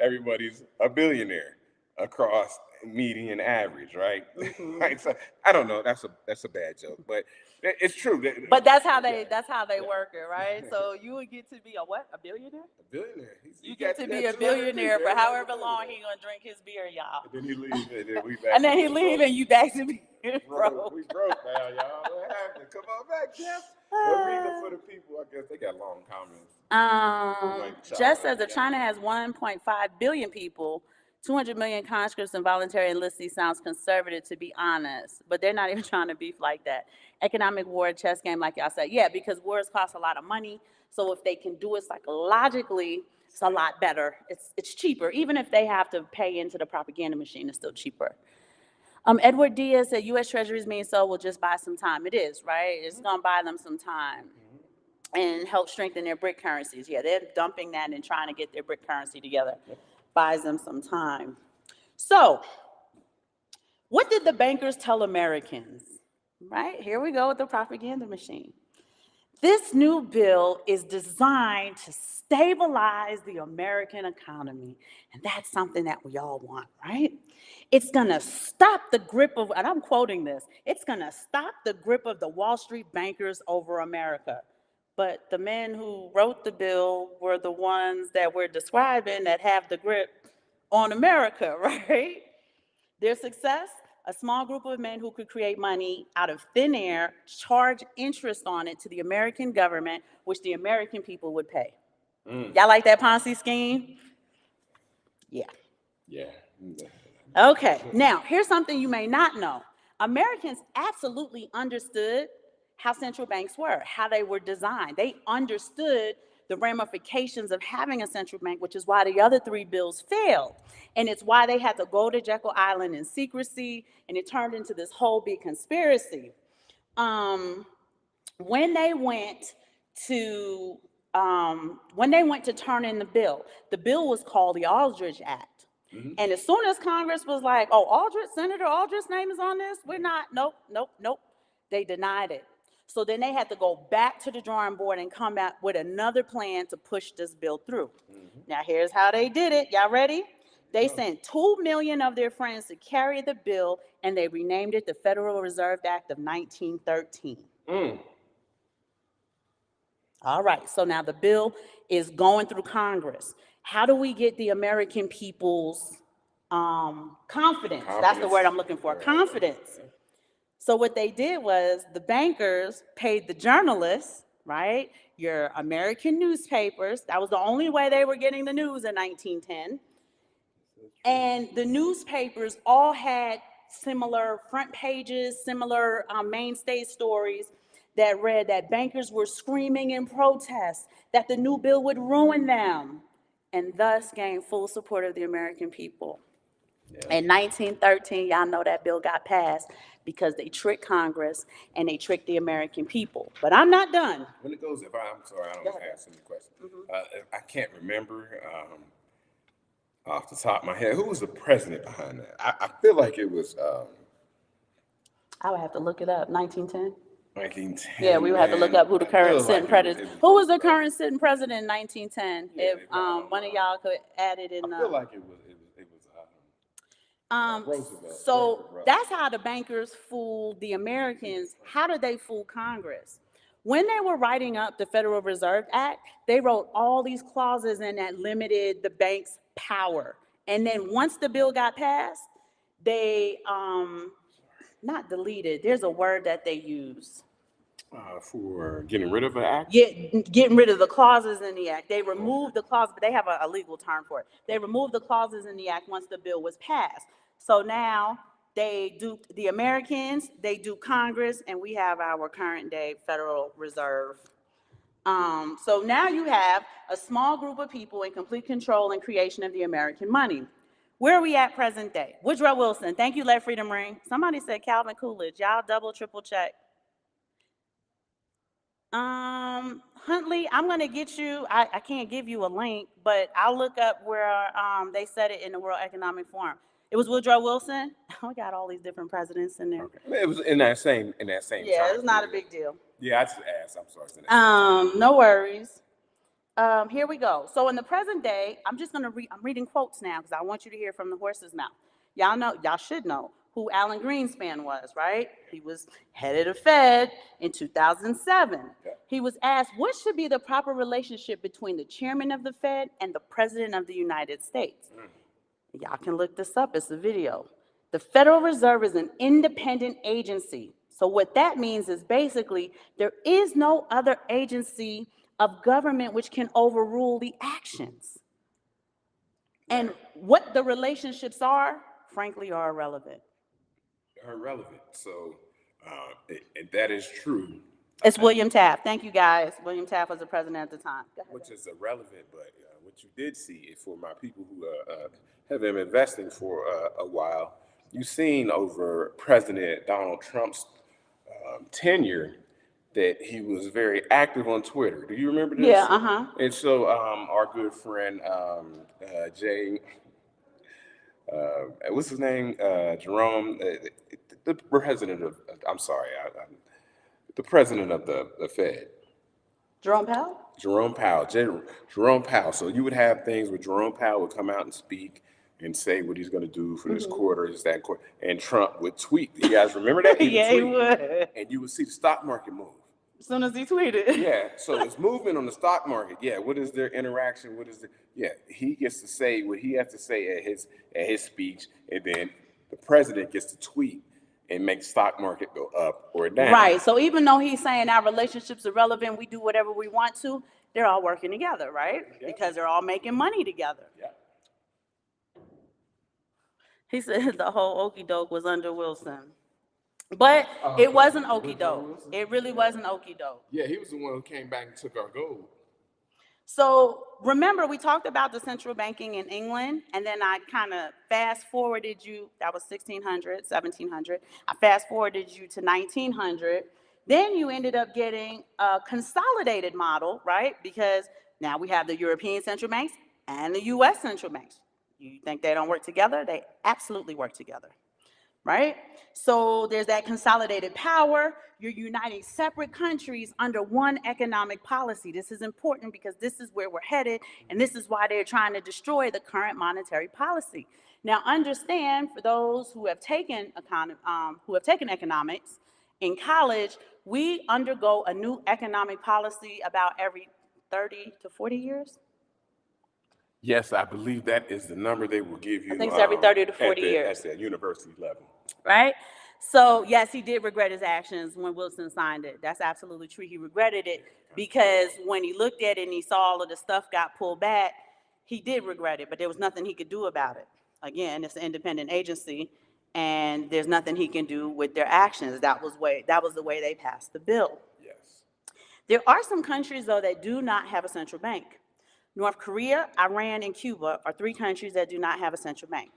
everybody's a billionaire across median average, right? Right? So I don't know. That's a bad joke, but it's true. But that's how they work it, right? So you would get to be a what? A billionaire? A billionaire. You get to be a billionaire for however long he gonna drink his beer, y'all. And then he leave, and then we back. And then he leave, and you back to being broke. We broke now, y'all. What happened? Come on back, Jeff. What reason for the people? I guess they got long comments. Just says that China has 1.5 billion people, 200 million conscripts and voluntary enlistees. Sounds conservative, to be honest, but they're not even trying to beef like that. Economic war, chess game, like y'all said. Yeah, because wars cost a lot of money. So if they can do it psychologically, it's a lot better. It's cheaper. Even if they have to pay into the propaganda machine, it's still cheaper. Edward Diaz said, U.S. Treasuries mean so will just buy some time. It is, right? It's going to buy them some time and help strengthen their BRIC currencies. Yeah, they're dumping that and trying to get their BRIC currency together. Buys them some time. So what did the bankers tell Americans? Right? Here we go with the propaganda machine. This new bill is designed to stabilize the American economy. And that's something that we all want, right? It's going to stop the grip of, and I'm quoting this, it's going to stop the grip of the Wall Street bankers over America. But the men who wrote the bill were the ones that we're describing that have the grip on America, right? Their success? A small group of men who could create money out of thin air, charge interest on it to the American government, which the American people would pay. Y'all like that Ponzi scheme? Yeah. Yeah. Okay, now here's something you may not know. Americans absolutely understood how central banks were, how they were designed. They understood the ramifications of having a central bank, which is why the other 3 bills failed. And it's why they had to go to Jekyll Island in secrecy, and it turned into this whole big conspiracy. When they went to turn in the bill was called the Aldridge Act. And as soon as Congress was like, oh, Senator Aldridge's name is on this, we're not, nope, they denied it. So then they had to go back to the drawing board and come out with another plan to push this bill through. Now, here's how they did it. Y'all ready? They sent 2 million of their friends to carry the bill, and they renamed it the Federal Reserve Act of 1913. All right, so now the bill is going through Congress. How do we get the American people's confidence? That's the word I'm looking for, confidence. So what they did was the bankers paid the journalists, right? Your American newspapers. That was the only way they were getting the news in 1910. And the newspapers all had similar front pages, similar mainstay stories that read that bankers were screaming in protest, that the new bill would ruin them. and thus gain full support of the American people. In 1913, y'all know that bill got passed because they tricked Congress and they tricked the American people. But I'm not done. When it goes, I'm sorry, I don't ask any questions. I can't remember off the top of my head who was the president behind that. I feel like it was I would have to look it up. 1910. 1910. Yeah, we would have to look up who the current sitting president. Who was the current sitting president in 1910? Yeah, If one of y'all could add it in. I feel like it was Roosevelt. So that's how the bankers fooled the Americans. How did they fool Congress? When they were writing up the Federal Reserve Act, they wrote all these clauses in that limited the bank's power. And then once the bill got passed, they not deleted. There's a word that they use. For getting rid of an act? Getting rid of the clauses in the act. They removed the clause, but they have a legal term for it. They removed the clauses in the act once the bill was passed. So now they duped the Americans, they duped Congress, and we have our current day Federal Reserve. So now you have a small group of people in complete control and creation of the American money. Where are we at present day? Woodrow Wilson, thank you, Let Freedom Ring. Somebody said Calvin Coolidge. Y'all double, triple check. Huntley, I'm gonna get you, I can't give you a link, but I'll look up where they said it in the World Economic Forum. It was Woodrow Wilson. We got all these different presidents in there. Okay. It was in that same Yeah, it's not a big deal. Yeah, I just asked. I'm sorry. No worries. Here we go. So in the present day, I'm reading quotes now because I want you to hear from the horse's mouth. Y'all should know who Alan Greenspan was, right? He was head of the Fed in 2007. Yeah. He was asked, what should be the proper relationship between the chairman of the Fed and the president of the United States? Y'all can look this up, it's a video. The Federal Reserve is an independent agency. So what that means is basically there is no other agency of government which can overrule the actions. And what the relationships are, frankly, are irrelevant. Irrelevant. So that is true. It's William Taft. Thank you, guys. William Taft was the president at the time. Which is irrelevant, but what you did see for my people who have been investing for a while, you've seen over President Donald Trump's tenure that he was very active on Twitter. Do you remember this? Yeah, And so our good friend Jay, what's his name? Jerome, the president of, the president of the Fed. Jerome Powell? Jerome Powell. So you would have things where Jerome Powell would come out and speak and say what he's going to do for this quarter, that quarter, and Trump would tweet. You guys remember that? Yeah, he would. And you would see the stock market move. As soon as he tweeted. Yeah, so it's movement on the stock market. Yeah, what is their interaction? He gets to say what he has to say at his speech, and then the president gets to tweet and make stock market go up or down. Right, so even though he's saying our relationships are relevant, we do whatever we want to, they're all working together, right? Yeah. Because they're all making money together. Yeah. He said the whole okie doke was under Wilson. But it wasn't okie doke. It really wasn't okie doke. Yeah, he was the one who came back and took our gold. So remember, we talked about the central banking in England, and then I kind of fast forwarded you. That was 1600, 1700. I fast forwarded you to 1900. Then you ended up getting a consolidated model, right? Because now we have the European central banks and the U.S. central banks. You think they don't work together? They absolutely work together, right? So there's that consolidated power. You're uniting separate countries under one economic policy. This is important because this is where we're headed, and this is why they're trying to destroy the current monetary policy. Now, understand, for those who have taken economics in college, we undergo a new economic policy about every 30 to 40 years. Yes, I believe that is the number they will give you. I think it's every 30 to 40 years. At the university level. Right? So, yes, he did regret his actions when Wilson signed it. That's absolutely true. He regretted it because when he looked at it and he saw all of the stuff got pulled back, he did regret it, but there was nothing he could do about it. Again, it's an independent agency, and there's nothing he can do with their actions. That was the way they passed the bill. Yes. There are some countries, though, that do not have a central bank. North Korea, Iran, and Cuba are 3 countries that do not have a central bank.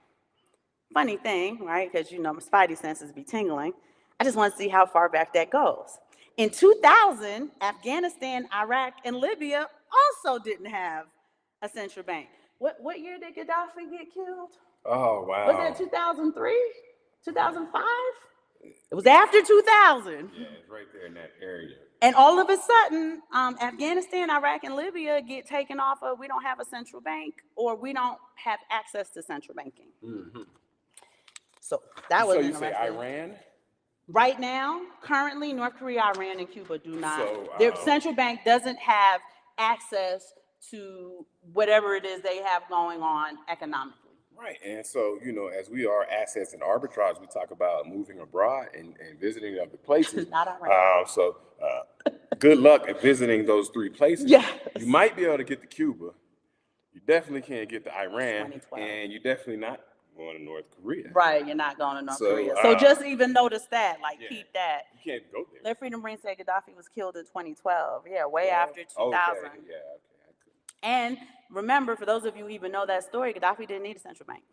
Funny thing, right? Because my spidey senses be tingling. I just want to see how far back that goes. In 2000, Afghanistan, Iraq, and Libya also didn't have a central bank. What year did Gaddafi get killed? Oh, wow. Was that 2003? 2005? It was after 2000. Yeah, it's right there in that area. And all of a sudden, Afghanistan, Iraq, and Libya get taken off of, we don't have a central bank, or we don't have access to central banking. Mm-hmm. So that was interesting. So you say Iran? Right now, currently, North Korea, Iran, and Cuba do not. Their central bank doesn't have access to whatever it is they have going on economically. Right, and so, as we are assets in arbitrage, we talk about moving abroad and visiting other places. Not Iran. Good luck at visiting those 3 places. Yes. You might be able to get to Cuba. You definitely can't get to Iran, and you're definitely not going to North Korea. Right, you're not going to North Korea. So just even notice that, keep that. You can't go there. Their Freedom Ring said Gaddafi was killed in 2012. Yeah, way after 2000. Okay, yeah, okay. And remember, for those of you who even know that story, Gaddafi didn't need a central bank.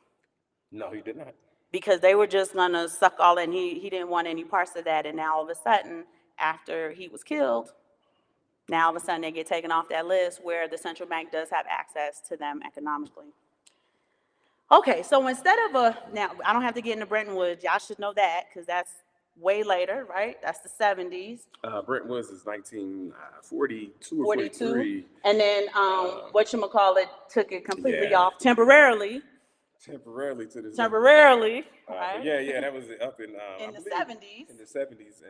No, he did not. Because they were just going to suck all in. He didn't want any parts of that. And now all of a sudden, after he was killed, now all of a sudden they get taken off that list where the central bank does have access to them economically. Okay, so instead of now I don't have to get into Bretton Woods. Y'all should know that because that's way later, right? That's the 70s. Bretton Woods is 1942 or 42. 43. And then whatchamacallit took it completely off temporarily. Temporarily to this. Temporarily, right? Yeah, that was up in the 70s. In the 70s,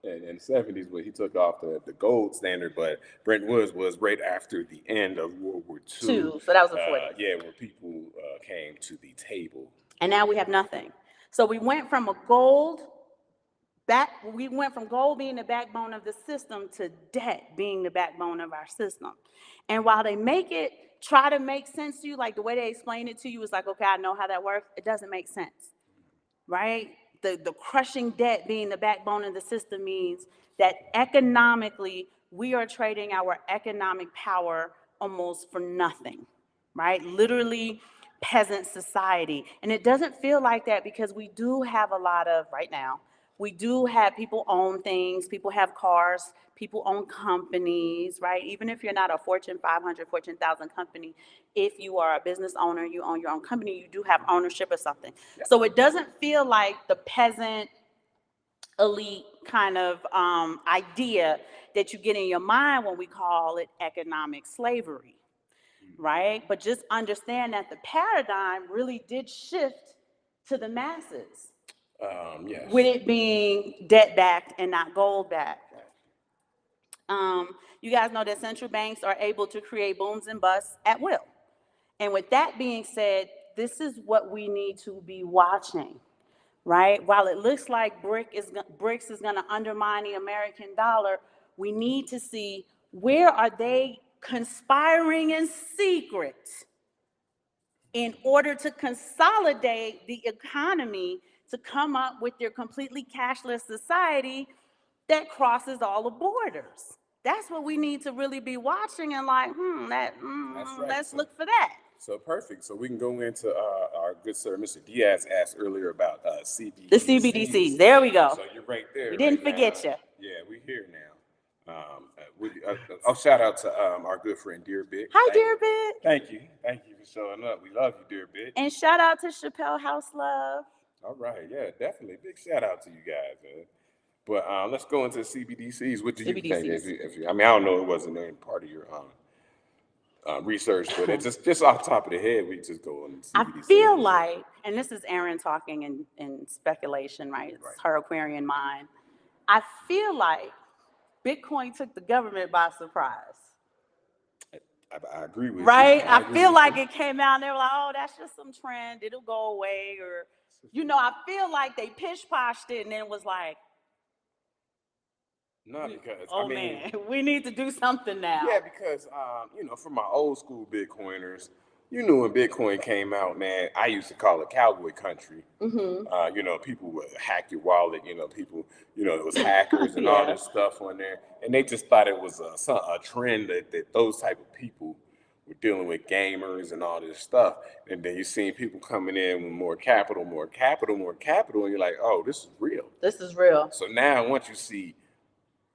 and in the 70s, where he took off the gold standard. But Bretton Woods was right after the end of World War II. So that was the 40s. Yeah, where people came to the table. And now we have nothing. So we went from gold being the backbone of the system to debt being the backbone of our system. And while they try to make sense to you, like the way they explain it to you is like, okay, I know how that works. It doesn't make sense, right? The crushing debt being the backbone of the system means that economically, we are trading our economic power almost for nothing, right? Literally peasant society. And it doesn't feel like that because we do have a lot of, right now, we do have people own things, people have cars, people own companies, right? Even if you're not a Fortune 500, Fortune 1000 company, if you are a business owner, you own your own company, you do have ownership of something. Yep. So it doesn't feel like the peasant elite kind of idea that you get in your mind when we call it economic slavery, right? But just understand that the paradigm really did shift to the masses. Yes. With it being debt-backed and not gold-backed. You guys know that central banks are able to create booms and busts at will. And with that being said, this is what we need to be watching, right? While it looks like Brics is going to undermine the American dollar, we need to see where are they conspiring in secret in order to consolidate the economy to come up with their completely cashless society that crosses all the borders. That's what we need to really be watching and let's look for that. So perfect. So we can go into our good sir, Mr. Diaz asked earlier about CBDCs. The CBDCs. There we go. So you're right there. We didn't forget you. Yeah, we're here now. Shout out to our good friend Dear Bit. Hi, Dear Bit. Thank you for showing up. We love you, Dear Bit. And shout out to Chappelle House Love. All right, yeah, definitely. Big shout out to you guys, man. But let's go into CBDCs. What do you think? I don't know, it wasn't any part of your research, but it's just off the top of the head, we just go on CBDCs. I feel like, and this is Erin talking in speculation, right? It's her Aquarian mind. I feel like Bitcoin took the government by surprise. I agree with you. Right? I feel like it came out and they were like, oh, that's just some trend. It'll go away. Or, I feel like they pish-poshed it and then was like, no, because man, we need to do something now. Yeah, because for my old school Bitcoiners, when Bitcoin came out, man, I used to call it cowboy country. Mm-hmm. People would hack your wallet. People, it was hackers and all this stuff on there, and they just thought it was a trend that those type of people we're dealing with gamers and all this stuff. And then you're seeing people coming in with more capital, more capital, more capital, and you're like, oh, this is real. This is real. So now once you see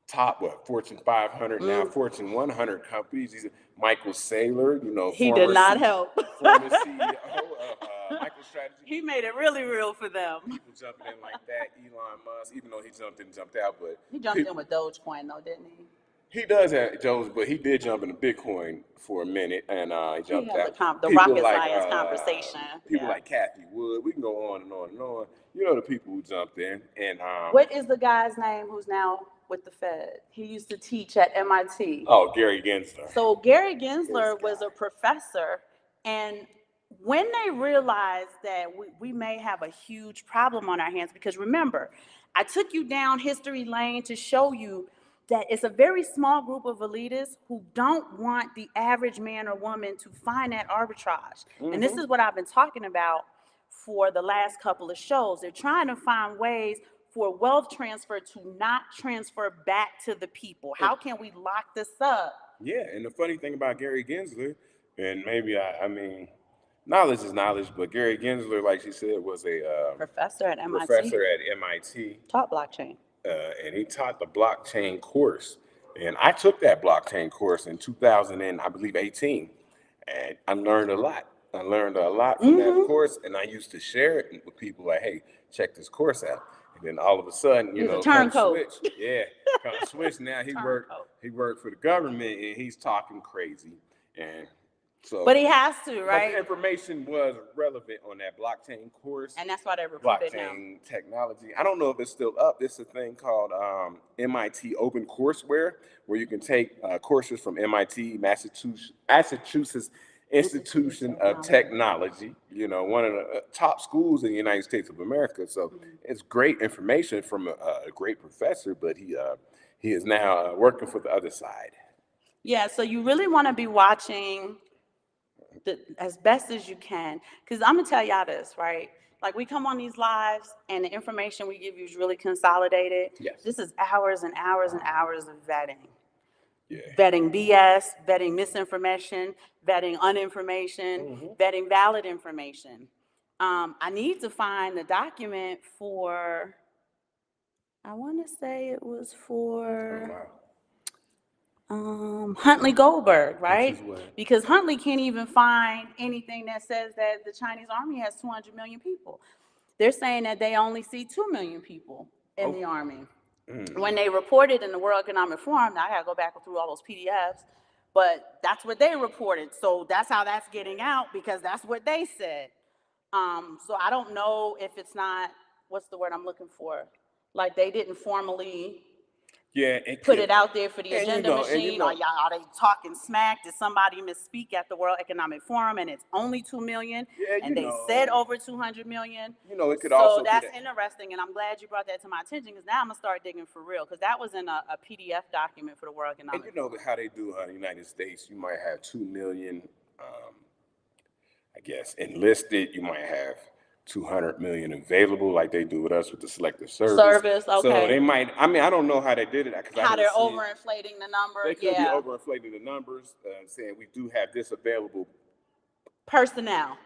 top Fortune 500, now Fortune 100 companies, Michael Saylor, He did not help. former CEO of MicroStrategy. He made it really real for them. People jumping in like that. Elon Musk, even though he jumped out, but he jumped in with Dogecoin though, didn't he? He does have Joe's, but he did jump into Bitcoin for a minute, and he jumped out. The rocket science conversation. People like Kathy Wood. We can go on and on and on. The people who jumped in. And what is the guy's name who's now with the Fed? He used to teach at MIT. Oh, Gary Gensler. So Gary Gensler was a professor, and when they realized that we may have a huge problem on our hands, because remember, I took you down history lane to show you that it's a very small group of elitists who don't want the average man or woman to find that arbitrage. And this is what I've been talking about for the last couple of shows. They're trying to find ways for wealth transfer to not transfer back to the people. How can we lock this up? Yeah, and the funny thing about Gary Gensler, and maybe I mean, knowledge is knowledge, but Gary Gensler, like she said, was a professor at MIT. Taught blockchain. And he taught the blockchain course. And I took that blockchain course in 2018. And I learned a lot. I learned a lot from that course, and I used to share it with people like, hey, check this course out. And then all of a sudden, come switch. Yeah, come switch. Now he worked for the government, and he's talking crazy. And so, but he has to, right? But the information was relevant on that blockchain course. And that's why they recruited him. Blockchain technology. I don't know if it's still up. It's a thing called MIT Open Courseware, where you can take courses from MIT, Massachusetts Institution of Technology, one of the top schools in the United States of America. So it's great information from a great professor, but he is now working for the other side. Yeah, so you really want to be watching as best as you can, because I'm gonna tell y'all this, right? Like, we come on these lives and the information we give you is really consolidated. Yes. This is hours and hours and hours of vetting. Yeah. Vetting BS, vetting misinformation, vetting uninformation, vetting valid information. I need to find the document for, I want to say it was for Huntley Goldberg, right? Because Huntley can't even find anything that says that the Chinese army has 200 million people. They're saying that they only see 2 million people in the army. When they reported in the World Economic Forum, now I gotta go back through all those PDFs, but that's what they reported. So that's how that's getting out, because that's what they said. So I don't know if it's not, what's the word I'm looking for? Like, they didn't formally put it out there for the agenda machine. Are they talking smack? Did somebody misspeak at the World Economic Forum and it's only 2 million? And they said over 200 million. It could also. So that's interesting, and I'm glad you brought that to my attention, because now I'm gonna start digging for real, because that was in a PDF document for the World Economic Forum. And how they do in the United States, you might have 2 million, I guess, enlisted. You might have 200 million available, like they do with us with the selective service. Okay. So they might, I don't know how they did it. How they're overinflating the number. They could be overinflating the numbers, saying we do have this available. Personnel,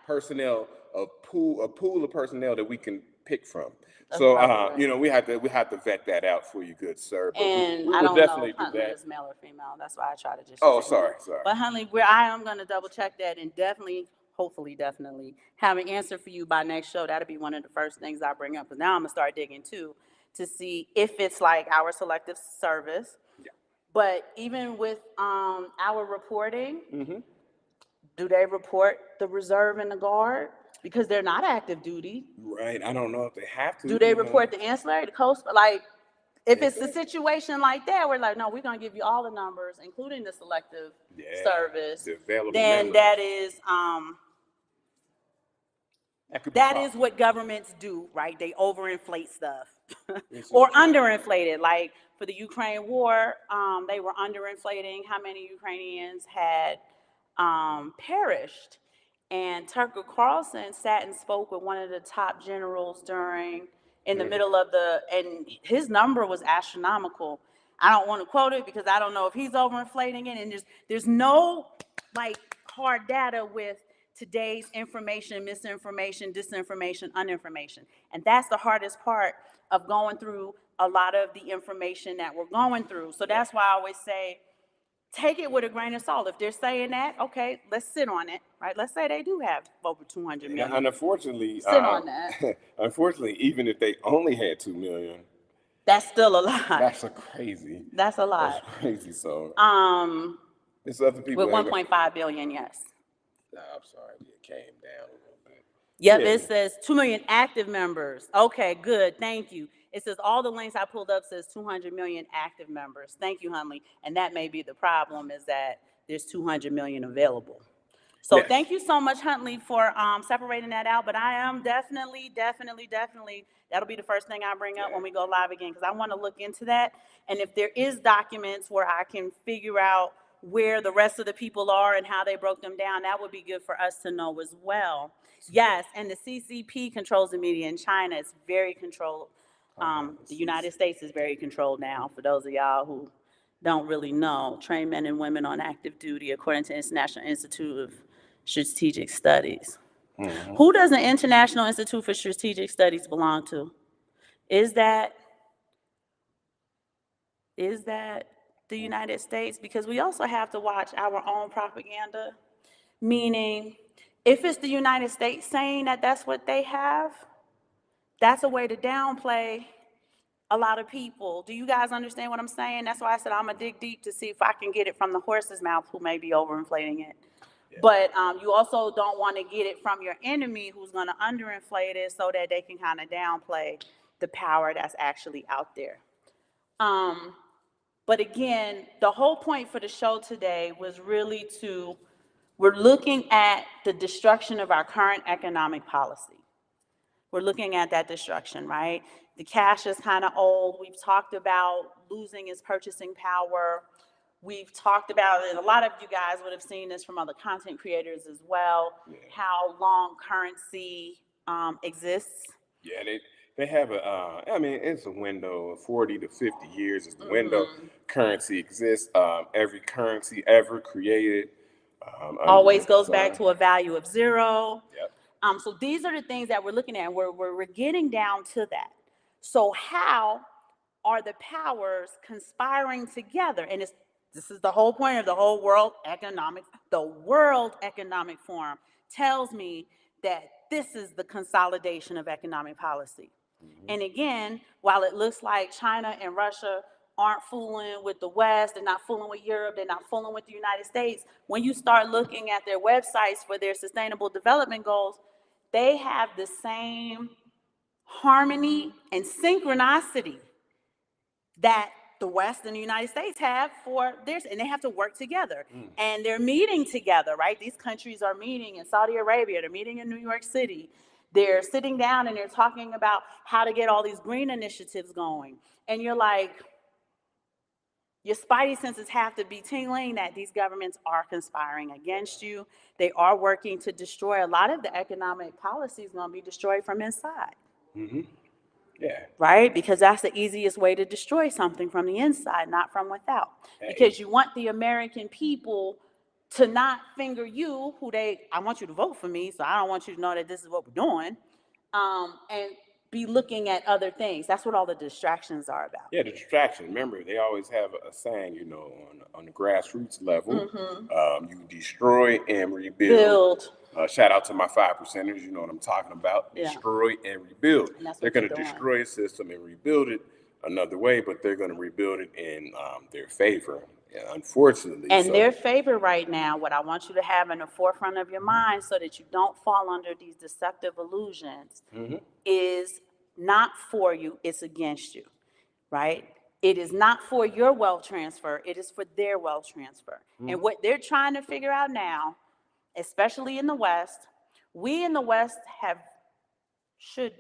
a pool of personnel that we can pick from. So, we have to vet that out for you, good sir. But and we I don't definitely know if Huntley is male or female. That's why I try to just. Oh, sorry. But Huntley, I am going to double check that, and hopefully have an answer for you by next show. That'll be one of the first things I bring up, because now I'm gonna start digging too, to see if it's like our selective service. Yeah. But even with our reporting, do they report the reserve and the guard? Because they're not active duty. Right. I don't know if they have to. Do they report the ancillary, the coast? Like, if it's a situation like that, we're like, no, we're gonna give you all the numbers, including the selective service. Then that is that is what governments do, right? They overinflate stuff or underinflate it. Like for the Ukraine war, they were underinflating how many Ukrainians had perished. And Tucker Carlson sat and spoke with one of the top generals in the middle of and his number was astronomical. I don't want to quote it because I don't know if he's overinflating it, and there's no like hard data with today's information, misinformation, disinformation, uninformation. And that's the hardest part of going through a lot of the information that we're going through. So that's why I always say, take it with a grain of salt. If they're saying that, okay, let's sit on it, right? Let's say they do have over 200 million. And unfortunately, sit on that. Unfortunately, even if they only had 2 million, that's still a lot. That's crazy. That's a lot. That's crazy. So, it's other people with 1.5 billion, yes. No, I'm sorry, it came down a little bit. Yep, yeah. It says 2 million active members. Okay, good, thank you. It says all the links I pulled up says 200 million active members. Thank you, Huntley. And that may be the problem, is that there's 200 million available. So yes. Thank you so much, Huntley, for separating that out. But I am definitely, that'll be the first thing I bring up when we go live again, because I want to look into that. And if there is documents where I can figure out where the rest of the people are and how they broke them down, that would be good for us to know as well. Yes, and the CCP controls the media in China. It's very controlled. The United States is very controlled now, for those of y'all who don't really know. Trained men and women on active duty, according to International Institute of Strategic Studies. Mm-hmm. Who does the International Institute for Strategic Studies belong to? Is that the United States? Because we also have to watch our own propaganda, meaning if it's the United States saying that that's what they have, that's a way to downplay a lot of people. Do you guys understand what I'm saying? That's why I said I'm gonna dig deep to see if I can get it from the horse's mouth who may be overinflating it. Yeah. But you also don't want to get it from your enemy who's gonna underinflate it so that they can kind of downplay the power that's actually out there. But again, the whole point for the show today was really we're looking at the destruction of our current economic policy. We're looking at that destruction, right? The cash is kind of old. We've talked about losing its purchasing power. We've talked about, and a lot of you guys would have seen this from other content creators as well, how long currency exists. Yeah, they have I mean, it's a window of 40 to 50 years is the window currency exists. Every currency ever created always goes back to a value of 0. Yep. So these are the things that we're looking at. We're getting down to that. So how are the powers conspiring together? And this is the whole point of the whole World Economic Forum tells me that this is the consolidation of economic policy. Mm-hmm. And again, while it looks like China and Russia aren't fooling with the West, they're not fooling with Europe, they're not fooling with the United States, when you start looking at their websites for their sustainable development goals, they have the same harmony and synchronicity that the West and the United States have for theirs, and they have to work together. And they're meeting together, right? These countries are meeting in Saudi Arabia, they're meeting in New York City. They're sitting down and they're talking about how to get all these green initiatives going. And you're like, your spidey senses have to be tingling that these governments are conspiring against you. They are working to destroy. A lot of the economic policy is going to be destroyed from inside. Mm-hmm. Yeah. Right? Because that's the easiest way to destroy something, from the inside, not from without. Hey. Because you want the American people to not finger you, I want you to vote for me, so I don't want you to know that this is what we're doing, and be looking at other things. That's what all the distractions are about. Yeah, the distraction. Remember, they always have a saying, on the grassroots level, you destroy and rebuild. Shout out to my 5%ers, you know what I'm talking about. Yeah. Destroy and rebuild. And they're going to destroy a system and rebuild it another way, but they're going to rebuild it in their favor, unfortunately. And their favor right now, what I want you to have in the forefront of your mind so that you don't fall under these deceptive illusions, is not for you, it's against you, right? It is not for your wealth transfer, it is for their wealth transfer. And what they're trying to figure out now, especially in the West, we in the West should,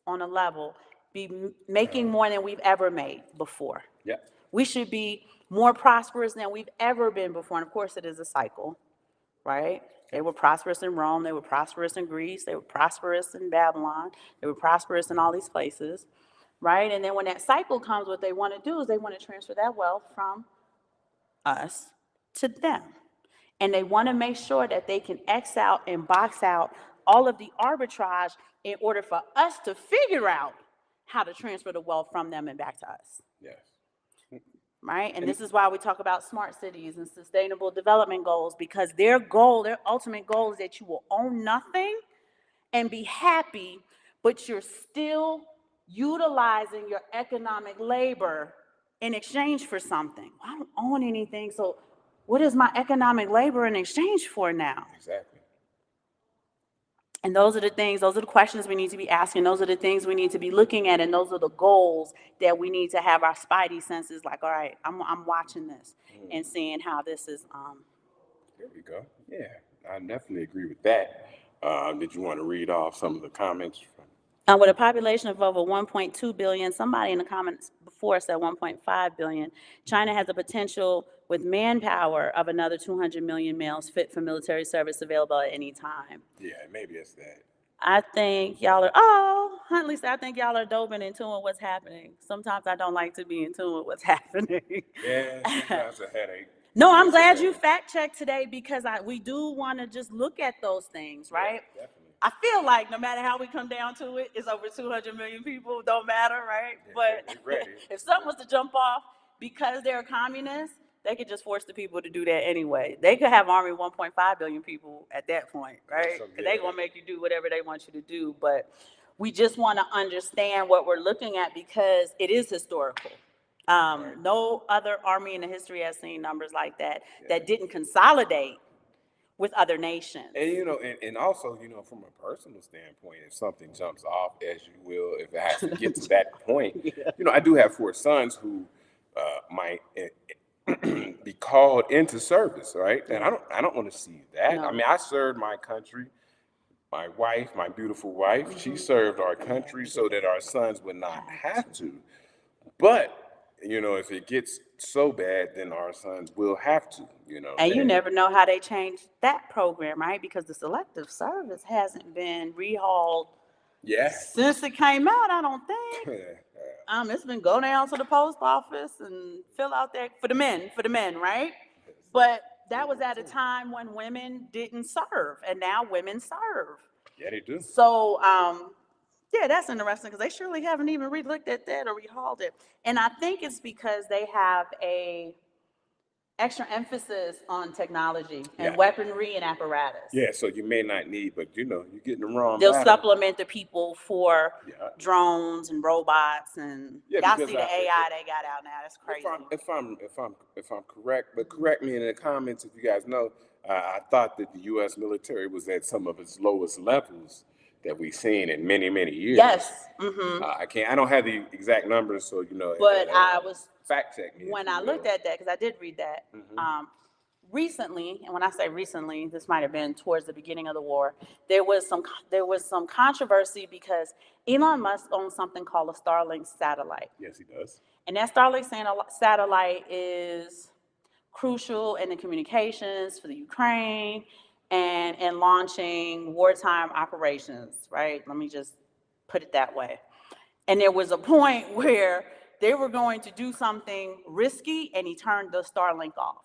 on a level, be making more than we've ever made before. Yeah. We should be more prosperous than we've ever been before. And of course, it is a cycle, right? They were prosperous in Rome, they were prosperous in Greece, they were prosperous in Babylon, they were prosperous in all these places, right? And then when that cycle comes, what they want to do is they want to transfer that wealth from us to them. And they want to make sure that they can X out and box out all of the arbitrage in order for us to figure out how to transfer the wealth from them and back to us. Yes. Right? And this is why we talk about smart cities and sustainable development goals, because their goal, their ultimate goal is that you will own nothing and be happy, but you're still utilizing your economic labor in exchange for something. I don't own anything, so what is my economic labor in exchange for now? Exactly. And those are the things, those are the questions we need to be asking. Those are the things we need to be looking at. And those are the goals that we need to have our spidey senses like, all right, I'm watching this and seeing how this is. There we go. Yeah, I definitely agree with that. Did you want to read off some of the comments? With a population of over 1.2 billion, somebody in the comments before said 1.5 billion, China has the potential with manpower of another 200 million males fit for military service available at any time. Yeah, maybe it's that. I think y'all are, Huntley said, I think y'all are dope and in tune with what's happening. Sometimes I don't like to be in tune with what's happening. Yeah, sometimes a headache. No, I'm glad you fact checked today, because we do want to just look at those things, right? Yeah, definitely. I feel like no matter how we come down to it, it's over 200 million people, don't matter, right? Yeah, but if something was to jump off because they're communists, they could just force the people to do that anyway. They could have army 1.5 billion people at that point, right? Because they're going to make you do whatever they want you to do. But we just want to understand what we're looking at, because it is historical. No other army in the history has seen numbers like that, that didn't consolidate with other nations. And, and also, from a personal standpoint, if something jumps off, as you will, if it has to get to that point, I do have 4 sons who might be called into service, right? And I don't want to see that. No. I mean, I served my country. My wife, my beautiful wife, she served our country so that our sons would not have to. But, if it gets so bad, then our sons will have to, And you never know how they changed that program, right? Because the selective service hasn't been rehauled since it came out, I don't think. It's been go down to the post office and fill out that for the men, right? But that was at a time when women didn't serve, and now women serve. Yeah, they do. So, yeah, that's interesting, because they surely haven't even re-looked at that or rehauled it. And I think it's because they have a extra emphasis on technology and weaponry and apparatus. Yeah, so you may not need, but you're getting the wrong. They'll supplement the people for drones and robots, and y'all see the AI they got out now. That's crazy. If I'm correct, but correct me in the comments if you guys know. I thought that the U.S. military was at some of its lowest levels that we've seen in many, many years. Yes. I don't have the exact numbers, so But I was fact check me when I looked at that, because I did read that recently. And when I say recently, this might have been towards the beginning of the war. There was some controversy because Elon Musk owns something called a Starlink satellite. Yes, he does. And that Starlink satellite is crucial in the communications for the Ukraine and in launching wartime operations, right? Let me just put it that way. And there was a point where they were going to do something risky, and he turned the Starlink off.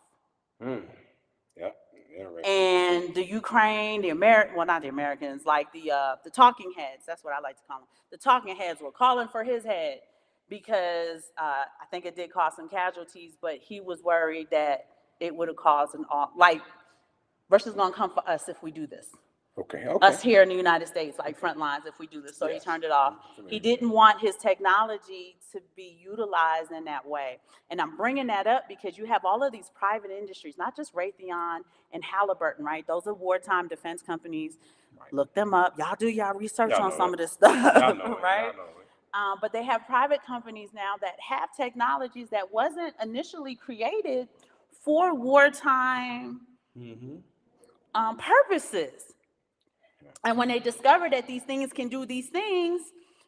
Yeah, interesting. And the Ukraine, not the Americans, like the talking heads, that's what I like to call them. The talking heads were calling for his head, because I think it did cause some casualties, but he was worried that it would have caused Russia's gonna come for us if we do this. Okay. Us here in the United States, like front lines, if we do this. So he turned it off. He didn't want his technology to be utilized in that way. And I'm bringing that up because you have all of these private industries, not just Raytheon and Halliburton, right? Those are wartime defense companies. Right. Look them up. Y'all do y'all research on some of this stuff, right? But they have private companies now that have technologies that wasn't initially created for wartime purposes. And when they discover that these things can do these things,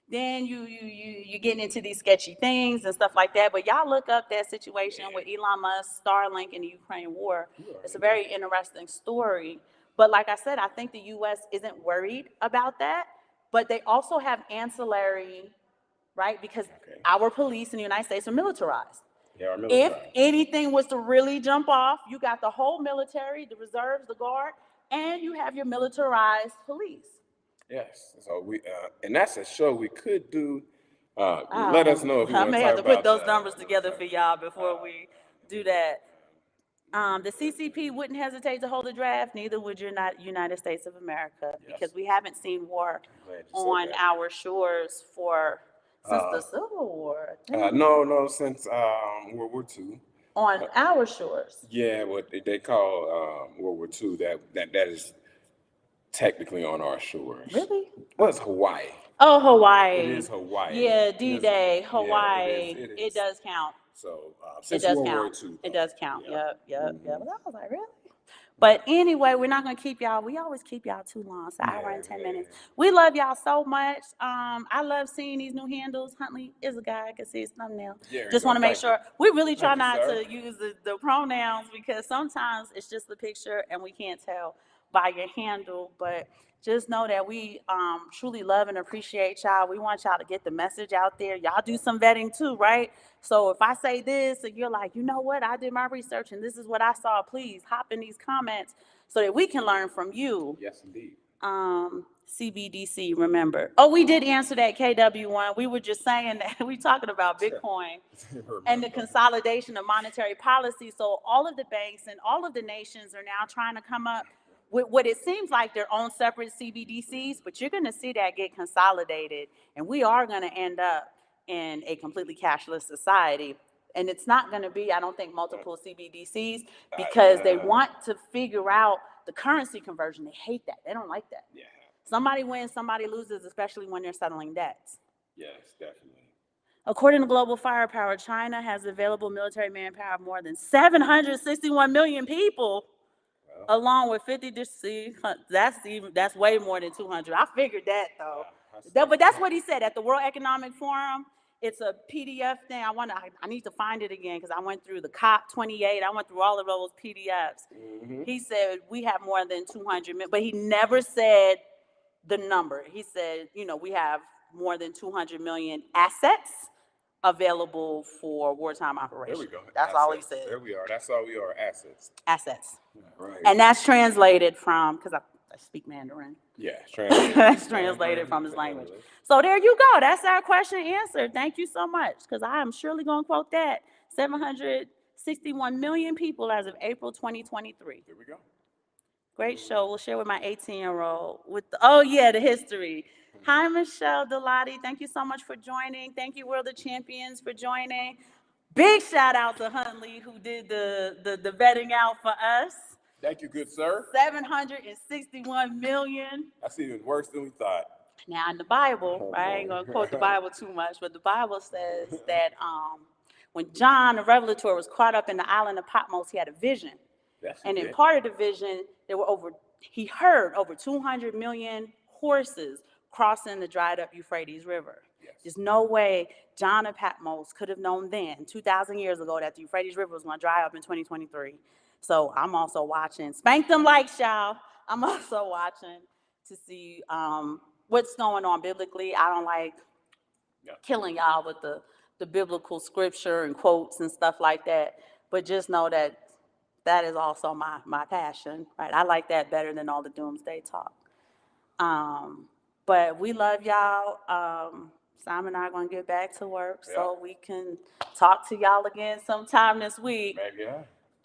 then you're getting into these sketchy things and stuff like that. But y'all look up that situation with Elon Musk, Starlink, and the Ukraine war. It's a very interesting story. But like I said, I think the U.S. isn't worried about that. But they also have ancillary, right? Because our police in the United States are militarized. Yeah, our If military. anything was to really jump off, you got the whole military, the reserves, the guard, and you have your militarized police. Yes. So and that's a show we could do. Let us know if you I want may to have talk to put about those the numbers together for military. y'all before we do that. The CCP wouldn't hesitate to hold a draft, neither would United States of America, because we haven't seen war Glad you said on that. our shores since the Civil War. No, since World War II. On our shores. Yeah, what they call World War II. That is technically on our shores. Really? Well, it's Hawaii. Oh, Hawaii. It is Hawaii. Yeah, D-Day, Hawaii. Yeah, it is. It does count. So It since does World War count. II. It does count. Yep. Yep. I was like, really? But anyway, we're not gonna keep y'all. We always keep y'all too long. It's an hour and 10 minutes. We love y'all so much. I love seeing these new handles. Huntley is a guy. I can see his thumbnail. Yeah, Just want to make sure. We really try Thank you, not sir. to use the pronouns because sometimes it's just the picture and we can't tell by your handle. But just know that we truly love and appreciate y'all. We want y'all to get the message out there. Y'all do some vetting too, right? So if I say this and you're like, you know what, I did my research and this is what I saw, please hop in these comments so that we can learn from you. Yes, indeed. CBDC, remember. Oh, we did answer that KW one. We were just saying that we talking about Bitcoin and the consolidation of monetary policy. So all of the banks and all of the nations are now trying to come up with what it seems like their own separate CBDCs, but you're going to see that get consolidated, and we are going to end up in a completely cashless society. And it's not going to be, I don't think, multiple CBDCs because they want to figure out the currency conversion. They hate that. They don't like that. Yeah. Somebody wins, somebody loses, especially when they're settling debts. Yes, definitely. According to Global Firepower, China has available military manpower of more than 761 million people, along with 50 that's way more than 200. I figured that though. But that's what he said at the World Economic Forum. It's a PDF thing. I need to find it again because I went through the COP28. I went through all of those PDFs. Mm-hmm. He said we have more than 200 million, but he never said the number. He said, we have more than 200 million assets available for wartime operations. There we go. That's all he said. There we are. That's all we are, assets. Assets. Right. And that's translated from, because I speak Mandarin. Yeah, translated. That's translated from his language. So there you go. That's our question answered. Thank you so much, because I am surely going to quote that. 761 million people as of April 2023. There we go. Great show. We'll share with my 18-year-old the history. Hi, Michelle Delati. Thank you so much for joining. Thank you, World of Champions, for joining. Big shout out to Huntley, who did the vetting out for us. Thank you, good sir. 761 million. That's even worse than we thought. Now, in the Bible, I ain't going to quote the Bible too much, but the Bible says that when John the Revelator was caught up in the island of Patmos, he had a vision. And in part of the vision, he heard over 200 million horses crossing the dried up Euphrates River. Yes. There's no way John of Patmos could have known then, 2,000 years ago, that the Euphrates River was going to dry up in 2023. So I'm also watching. Spank them likes, y'all. I'm also watching to see what's going on biblically. I don't like killing y'all with the biblical scripture and quotes and stuff like that. But just know that is also my passion, right? I like that better than all the doomsday talk. But we love y'all. Simon and I are going to get back to work so we can talk to y'all again sometime this week. Maybe,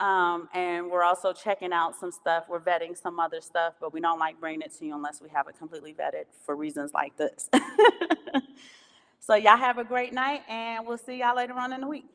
and we're also checking out some stuff. We're vetting some other stuff, but we don't like bringing it to you unless we have it completely vetted for reasons like this. So y'all have a great night, and we'll see y'all later on in the week.